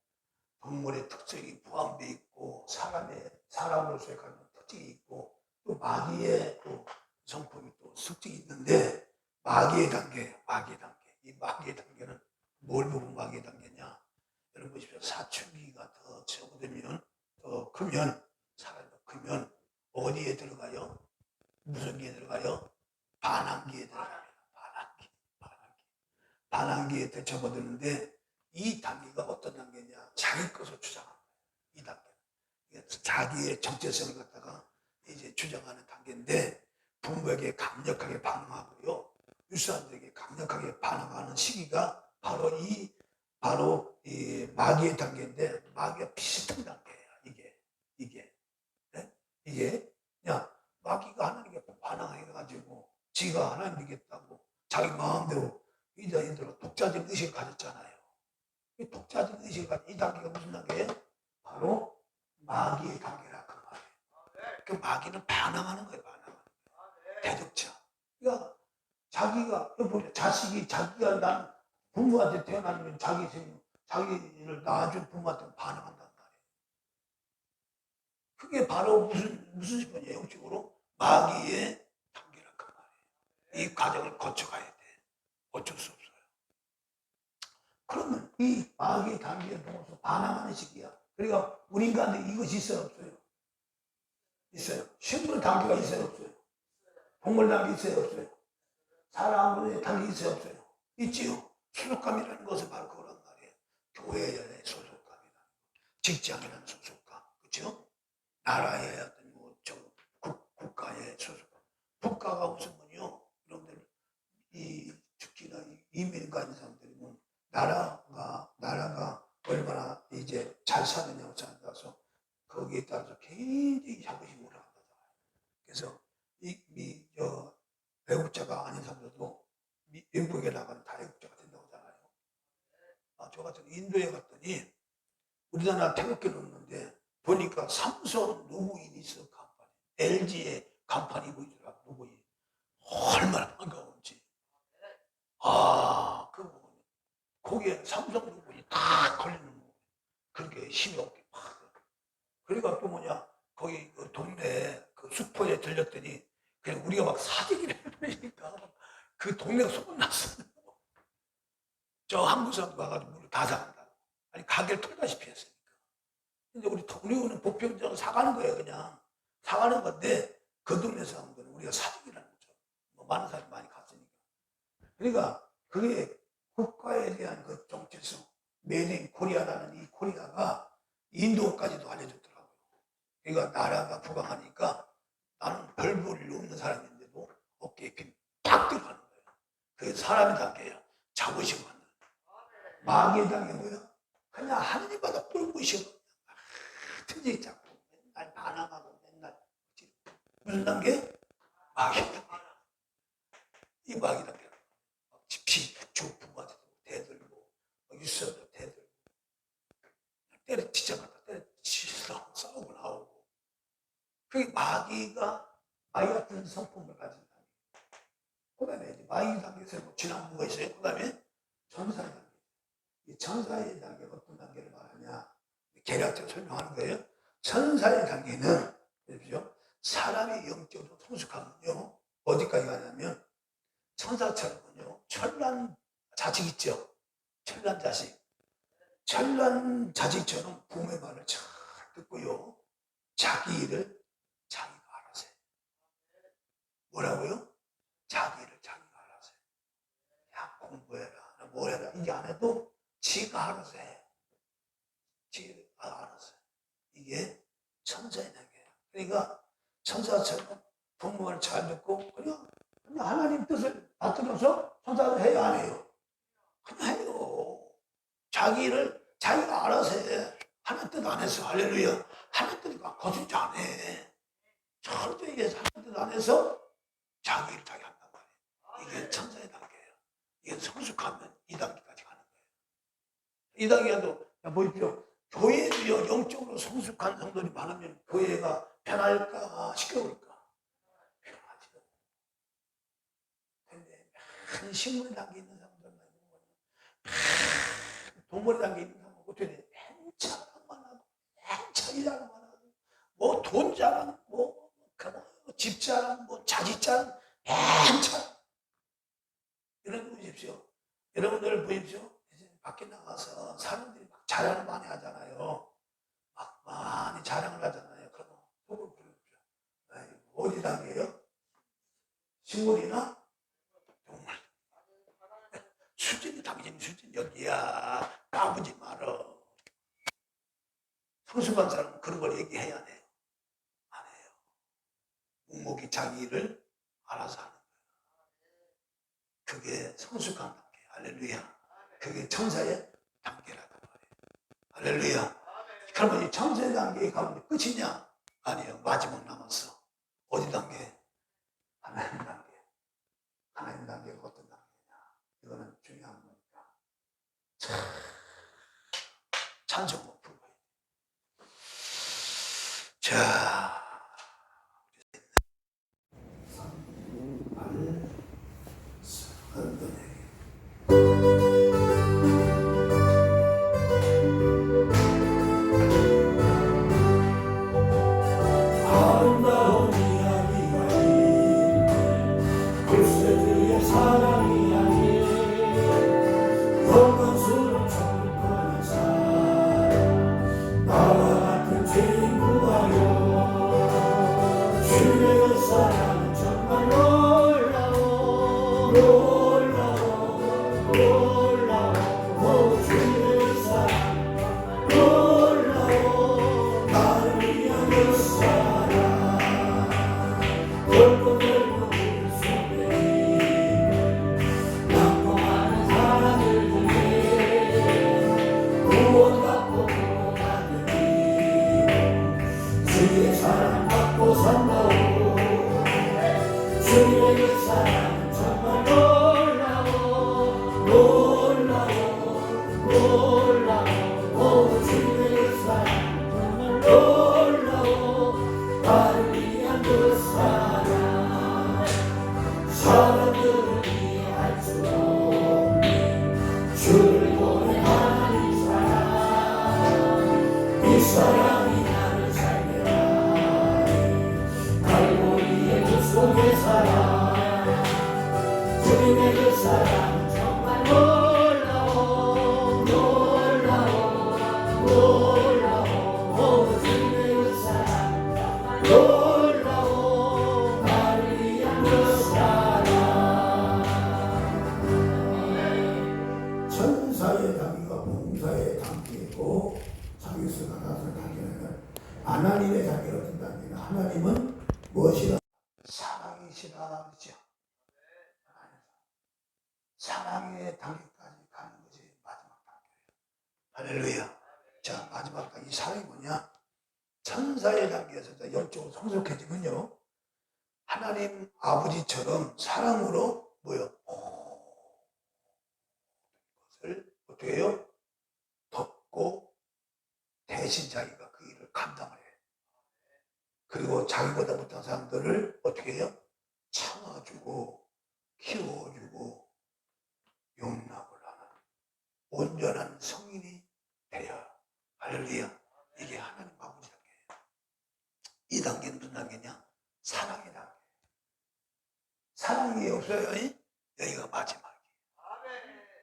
동물의 특징이 포함되어 있고 사람으로서의 가진 특징이 있고 또 마귀의 또 성품이 또 특징이 있는데 마귀의 단계. 이 마귀의 단계는 어떤 마귀의 단계냐? 여러분 보십시오. 사춘기가 더 적어들면, 더 크면, 사람이 더 크면 어디에 들어가요? 무슨 기에 들어가요? 반항기에 들어가요. 반항기에 더 접어드는데, 이 단계가 어떤 단계냐? 자기 것을 주장하는 거예요. 이 단계. 자기의 정체성을 갖다가 이제 주장하는 단계인데, 부모에게 강력하게 반응하고요. 유사한들에게 강력하게 반응하는 시기가 바로 이 마귀의 단계인데, 마귀가 비슷한 단계예요. 이게 그냥 마귀가 하나님께 반항해가지고 지가 하나님 되겠다고 자기 마음대로 이들로 독자적인 의식을 가졌잖아요. 이 독자적인 의식을 가진 이 단계가 무슨 단계예요? 바로 마귀의 단계라 그 말이에요. 그 마귀는 반항하는 거예요. 대적자. 그러니까 자기가 자식이 자기가 난 부모한테 태어나면 자기를 낳아준 부모한테 반항한단 말이에요. 그게 바로 무슨 식이냐? 영적으로 마귀의 단계라 그 말이에요. 이 과정을 거쳐가야 돼. 어쩔 수 없어요. 그러면 이 마귀의 단계에 동해서 반항하는 시기야. 그러니까 우리 인간한테 이것이 있어요, 없어요? 있어요. 식물 단계가 있어요, 없어요? 동물 단계 있어요, 없어요? 사람의 단계 있어요, 없어요? 있지요. 소속감이라는 것은 바로 그거란 말이에요. 교회의 소속감이라는 것, 직장이라는 소속감, 그렇죠? 나라의 어떤 국가의 소속감. 국가가 웃으면요, 여러분들 특히나 이민 가는 사람들이 나라가 얼마나 이제 잘 사느냐고 따라서 거기에 따라서 굉장히 자부심을 한다잖아요. 그래서 외국자가 아닌 사람들도 미국에 나가는 다 외국자가 된다고 하잖아요. 저 같은 인도에 갔더니 우리나라 태극기를 놓는데 보니까 삼성 로고인이 있어. 간판에 LG의 간판이 보이더라고. 로고인 얼마나 반가운지. 거기에 삼성 로고인이 딱 걸리는 거. 그렇게 힘이 없게 막. 그러니까 또 거기 그 동네 그 슈퍼에 들렸더니 그냥 우리가 막 사재기를 해버리니까 그 동네가 소문났어. 저 한국 사람도 와가지고 물을 다 사간다. 아니 가게를 털다시피 했으니까. 근데 우리는 보편적으로 사가는 거예요. 그냥 사가는 건데 그 동네 사람들은 우리가 사재기라는 거죠. 많은 사람이 많이 갔으니까. 그러니까 그게 국가에 대한 그 정체성, 메이드 인 코리아라는 이 코리아가 인도까지도 알려줬더라고요. 그러니까 나라가 부강하니까 나는 별 볼 일 없는 사람인데도 어깨에 이렇게 딱 들어가는 거예요. 그게 사람의 단계예요. 자부심 갖는. 마귀의 단계 뭐야? 그냥 하느님마다 꿀무시고 트지 잡고 맨날 반항하고 맨날 무슨 단계? 마귀 단계. 이 마귀 단계. 부모한테도 대들고 유서도 대들고 때려치자마자 때려치서 싸우고 나오고. 그게 마귀 같은 성품을 가진 단계. 그 다음에 이제 마귀 단계에서 지난 뭐가 있어요? 그 다음에 천사의 단계. 이 천사의 단계가 어떤 단계를 말하냐? 계략적으로 설명하는 거예요. 천사의 단계는 보십시오. 사람이 영적으로 성숙하면요 어디까지 가냐면 천사처럼요 천란 자식 있죠. 천란 자식처럼 부모의 말을 잘 듣고요. 자기 일을 자기가 알아서 해. 뭐라고요? 자기 일을 자기가 알아서 해. 야 공부해라 뭘 해라 이게 안 해도 지가 알아서 해. 지가 알아서 해. 이게 천사의 단계예요. 그러니까 천사처럼 부모 말을 잘 듣고 그냥 하나님 뜻을 받들어서 천사를 해요 안 해요? 그냥 해요. 자기 일을 자기가 알아서 해. 하나님 뜻 안 해서 할렐루야. 하나님 뜻이니까 거짓말 안 해. 절대 이게 하나님 뜻 안 해서 자기 일을 자기 한단 말이에요. 이게 천사의 단계예요. 이게 성숙하면 이 단계까지 가는 거예요. 이 단계도 보십시오. 교회도요 영적으로 성숙한 성도들이 많으면 교회가 편할까 시끄러울까? 편하지. 근데 한 식물 단계 있는 사람들만 있는 거예요. 동물의 단계 있는 사람은 어떻게 돼? 맨 자랑만 하고 맨 자기 자랑만 하고 뭐 돈 자랑 집 자랑 자식 자랑 맨 자랑. 이런 거 보십시오. 여러분들 보십시오. 밖에 나가서 사람들이 막 자랑을 많이 하잖아요. 막 많이 자랑을 하잖아요. 그러면 속을 부르죠. 어디 단계예요? 식물이나 동물. 수준이 당신 수준 여기야. 까부지 말어. 성숙한 사람은 그런 걸 얘기해야 돼요. 안 해요. 묵묵히 자기 일을 알아서 하는 거예요. 그게 성숙한 단계. 할렐루야. 그게 천사의 단계라고 말해요. 할렐루야. 그러면 이 천사의 단계 가운데 끝이냐? 아니요. 마지막 남았어. 어디 단계? 하나님 단계. 하나님 단계가 어떤 단계냐? 이거는 중요한 거니까. 찬송 높은 거예요. 자. 아름다운 이야기가 글쎄 그의 사랑이 아닌 영광스러운 천국의 사랑 나와 같은 죄인 구하여 주의 그 사랑은 정말 놀라워 놀라워 놀라워 주의 그 사랑 놀라워 나를 위한 그 사랑 넓고 넓은 물 속에 낭떠하는 사람들 중에 구원받고 구원하느니 주의 사랑 받고 산다오 주의 그 사랑은 정말 놀라워 놀라워 놀라워 주의 그 사랑 정말 놀라워 나를 위한 그 사랑 사람들은 이해할 수 없는 주를 보낸 하나님 사랑 이 사랑이 나를 살게 하니 갈보리의 그 속의 사랑 주님의 그 사랑 정말 놀라워 놀라워 놀라워 주님의 그 사랑 정말 놀라워 나를 위한 그 사랑 천사의 단계가 봉사의 단계고 자기스가 나설 단계는 하나님의 단계가 어떤 단계냐? 하나님은 무엇이라? 사랑이시라 그렇죠. 사랑의 단계까지 가는 것이 마지막 단계예요. 할렐루야. 자, 마지막 단계. 이 사랑이 뭐냐? 천사의 단계에서 영적으로 성숙해지면요, 하나님 아버지처럼 사랑으로 뭐요? 것을 어떻게 해요? 덮고 대신 자기가 그 일을 감당을 해요. 그리고 자기보다 못한 사람들을 어떻게 해요? 참아주고 키워주고 용납을 하는 온전한 성인이 되어. 할렐루야. 이게 하나님 아버지 단계예요. 이 단계는 무슨 단계냐? 사랑의 단계. 사랑이 없어요. 여기가 마지막이에요.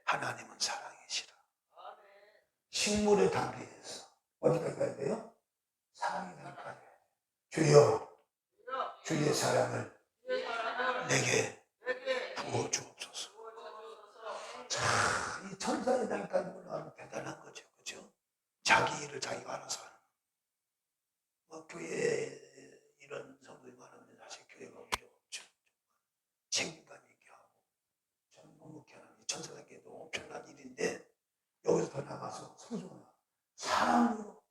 하나님은 사랑이시라. 식물의 단계에서 어디까지 가야 돼요? 사랑의 단계까지. 주여, 주의 사랑을 내게 부어주옵소서. 자, 이 천사의 단계까지 올라가면 대단한 거죠. 그죠? 자기 일을 자기가 알아서 하는. 교회에 이런 성도들이 많은데 사실 교회가 문제가 없죠. 책임감 있게 하고 묵묵히 하는 이 천사 단계도 엄청난 일인데, 여기서 더 나가서 성숙한 사랑으로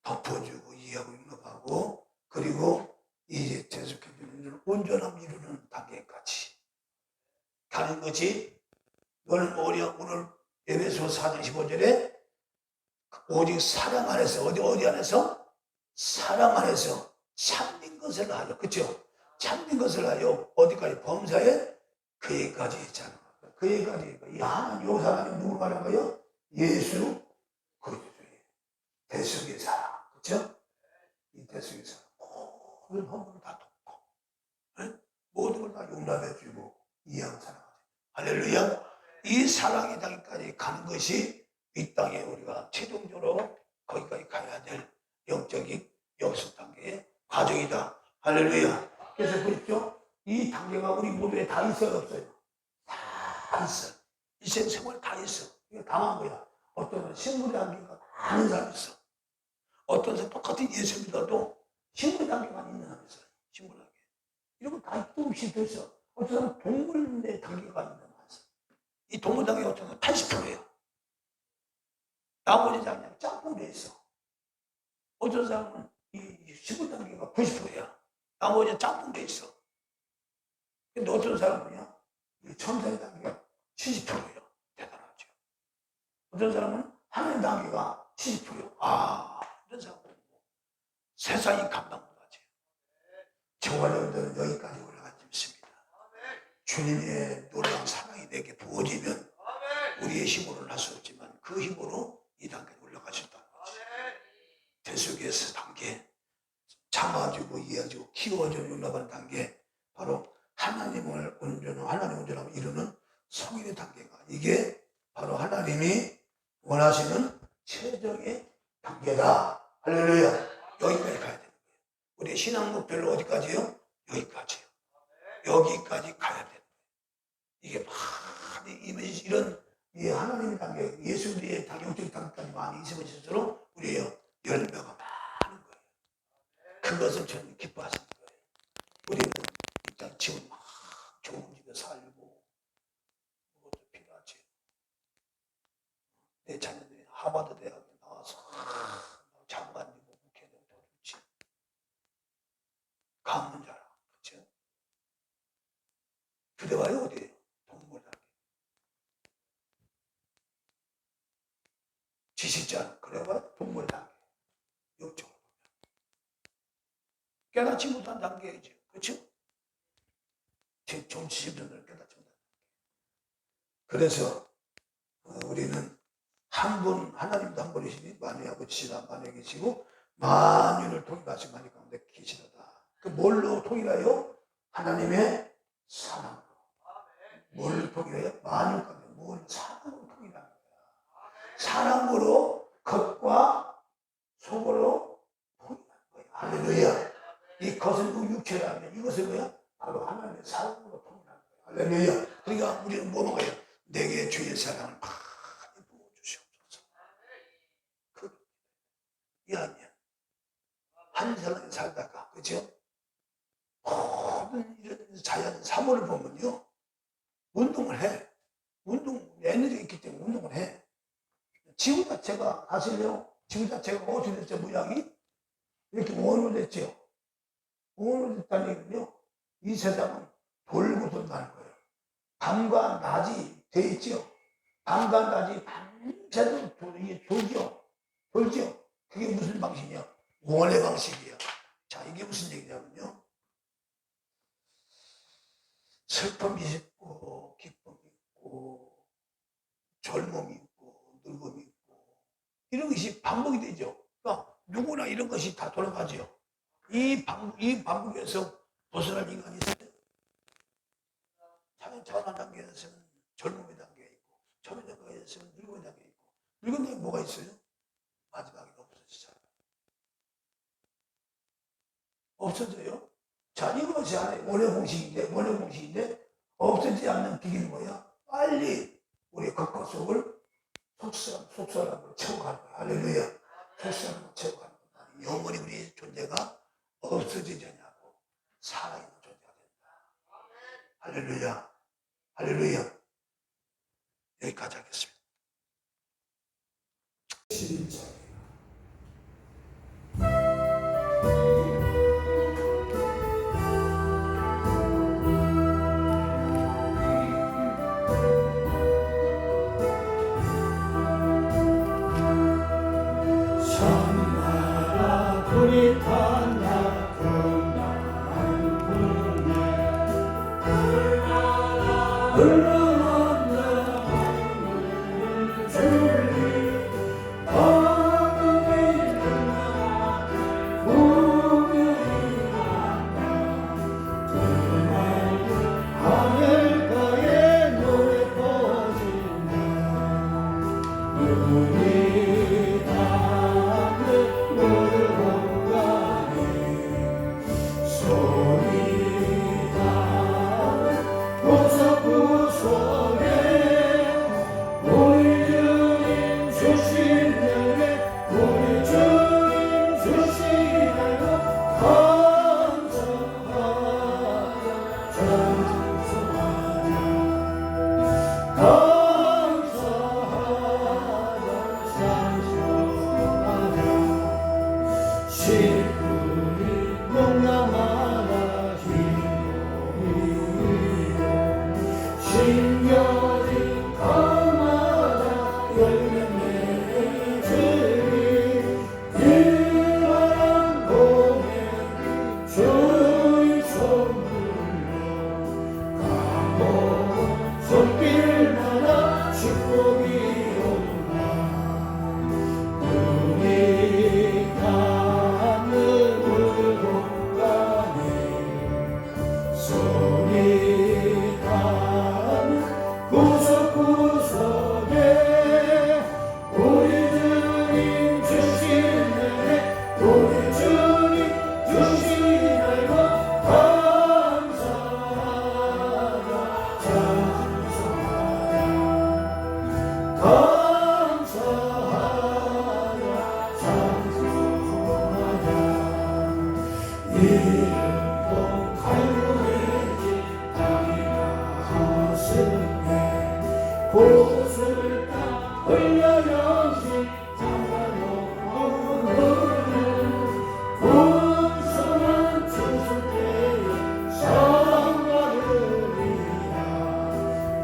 덮어주고 이해하고 용납하고, 그리고 이제 계속해주는 온전함 이루는 단계까지 가는 것이, 너는 오늘 에베소 4장 15절에 오직 사랑 안에서, 어디 안에서? 사랑 안에서 참된 것을 하여. 그렇죠? 참된 것을 하여 어디까지? 범사에 그에까지 있잖아. 그에까지. 이 하나님, 요 사람이 누구 말한 거예요? 예수 그리스도의 대속의 사랑. 그렇죠? 이 대속의 사랑 모든 허물을 다 덮고 모든 걸 다 용납해주고 이해하고 사랑하죠. 할렐루야. 이 사랑의 단계까지 가는 것이 이 땅에 우리가 최종적으로 거기까지 가야 될 영적인 역습 단계의 과정이다. 할렐루야. 그래서 보십시오. 이 단계가 우리 모두에 다 있어요, 없어요? 다 있어. 일생 생활 다 있어. 이게 당한 거야. 어떤 사람 식물 단계가 많은 사람이 있어. 어떤 사람 똑같은 예수 믿어도 식물 단계가 있는 사람이 있어요. 식물 단계. 이런 거 다 조금씩 더 있어. 어떤 사람은 동물의 단계가 있는 사람이 있어. 이 동물 단계가 어떤 사람은 80%예요. 나머지 그냥 짬뽕돼 있어. 어떤 사람은 이 식물 단계가 90%야. 나머지 짬뽕돼 있어. 근데 어떤 사람은요, 이 천사의 단계가 70%예요. 대단하죠. 어떤 사람은 하나님 단계가 70%예요. 이런 사람은 세상이 감당 못하지. 저와 여러분들은 여기까지 올라가지 않습니다. 주님의 놀라운 사랑이 내게 부어지면 우리의 힘으로는 할 수 없지만 그 힘으로 이 단계에 올라갈 수 있다는 거죠. 대속에서 단계, 참아주고 이해해주고 키워주고 올라가는 단계, 바로 하나님을 온전하면 이루는 성인의 단계가, 이게 바로 하나님이 원하시는 최적의 단계다. 할렐루야. 여기까지 가야 되는 거예요. 우리의 신앙 목표는 어디까지요? 여기까지요. 여기까지 가야 되는 거예요. 이게 많이 이런 이 하나님의 단계, 예수의 영적 단계까지 많이 있으면서도 우리의 열매가 많은 거예요. 그것을 저는 기뻐하시는 거예요. 우리는 일단 지금 막 좋은 집에 살고 그것도 필요하지. 내 자녀들이 하버드 대학에 나와서 장관이고 국회의원 더 좋지. 강문자라, 그렇죠? 그래봐요 어디에요? 동물 단계. 지식자는 그래봐요 동물 단계. 영적으로 깨닫지 못한 단계이죠. 그렇죠? 좀 지식자들은 깨닫지 못한 단계. 그래서 우리는 하나님도 한 분이시니 만유하고 지시다 만유에 계시고 만유를 통일하신 만유 가운데 계시다. 그 뭘로 통일해요? 하나님의 사랑으로. 뭘 통일해요? 만유 가운데 뭘 사랑으로 통일하는 거야. 사랑으로 겉과 속으로 통일하는 거야. 할렐루야. 이 겉은 그 육체라면 이것은 뭐야? 바로 하나님의 사랑으로 통일하는 거야. 할렐루야. 그러니까 우리는 뭐 먹어요? 내게 주의 사랑을 많이 부어주시옵소서. 이 아니야. 한 사람이 살다가, 그죠? 모든 이런 자연 사물을 보면요, 운동을 해. 에너지가 있기 때문에 운동을 해. 지구 자체가, 사실요, 지구 자체가 어떻게 됐죠, 모양이? 이렇게 원으로 됐죠. 원으로 됐다는 얘기는요, 이 세상은 돌고 돈다는 거예요. 밤과 낮이 돼 있죠. 밤과 낮이 밤새도록 돌죠. 그게 무슨 방식이냐? 원의 방식이야. 자, 이게 무슨 얘기냐면요, 슬픔이 있고 기쁨이 있고 젊음이 있고 늙음이 있고 이런 것이 반복이 되죠. 그러니까 누구나 이런 것이 다 돌아가죠. 이 반복에서 벗어날 인간이 있어요. 자란 단계에서는 젊음의 단계가 있고 젊은 단계에서는 늙음의 단계가 있고 늙은 단계에 뭐가 있어요? 마지막에 없어지잖아요. 없어져요. 자, 이것이 하나의 원의 공식인데 없어지지 않는 비결이 뭐야? 빨리 우리 겉과 속을 속사람으로 채워가는 거야. 할렐루야. 속사람으로 채워가는 거야. 영원히 우리 존재가 없어지지 않냐고 살아있는 존재가 된다. 할렐루야. 할렐루야. 여기까지 하겠습니다. 11절. 눈이 닿는 물건간에 손이 닿는 구석구석에 우리 주님 주신 은혜 우리 주님 주신 알고 감사하자 찬송하자 감사하자 찬송하자 시분이 농담마다 힘이요 심겨진 가마다 열매 맺으리 유한한 봄에 주의 선물로 가보은 손길마다 축복이 온다 눈이 닿는 물공간에 손이 닿는 구석구석에 우리 주님 주신 은혜 우리 주님 주신 알고 감사하자 찬송하자 감사하자 찬송하자 이름도 갈고리지 땅이나 하승에 곳을 딱 흘려 영신 장가놓은 풍성한 추수때에 상가르리라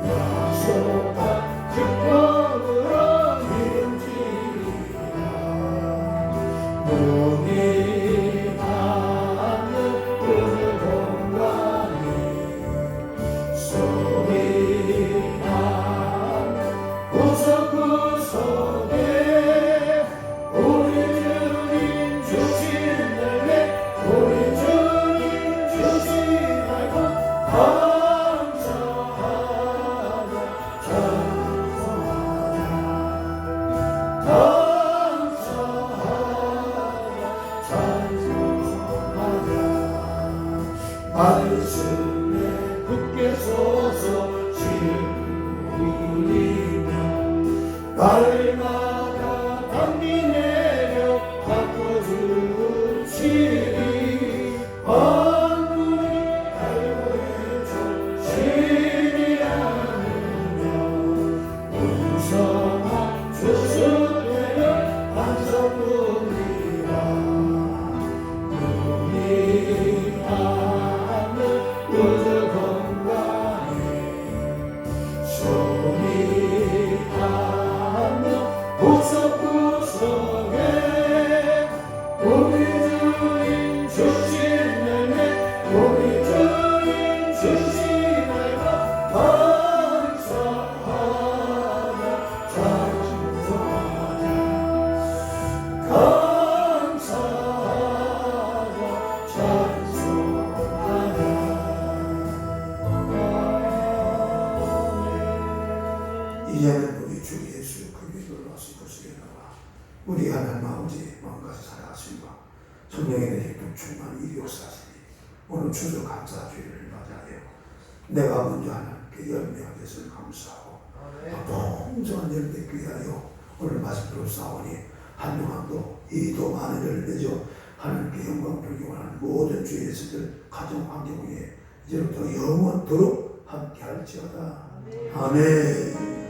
약속한 축복으로 이름지리라 눈이 닿는 그늘 공간에 손이 닿는 구석구석에 우리 주님 주신 은혜 우리 주님 주신 알고 감사하자 찬송하자 감사하자 찬송하자 말씀에 굳게 서서 지름 울리며 날마다 단비 내려 바꿔주시리 만물이 달고해져 신이 않으며 풍성한 추수되며 반석뿐이라 눈이 닿는 우주 공간에 손이 닿는 구석구석에 우리 주님 주신 은혜 우리 주님 주신 알고 감사하자 찬송하자 감사하자 찬송하자 이제는 우리 주 예수 그리스도로 와서 보시게 나와 우리 하나님 아버지 마음까지 살아가심과 성령의 내립도 충만히 이루어사시니 오늘 주도 감사 주일을 맞이하여 내가 먼저 하나님께 열매하게 해서 감사하고 풍성한 열매 귀하여 오늘 말씀대로 싸우니 한동안도 이도 많은 열매 맺어 하나님께 영광 돌리기 원하는 모든 주 예수들 가정 환경 위에 이제부터 영원토록 함께 할지어다. 아멘.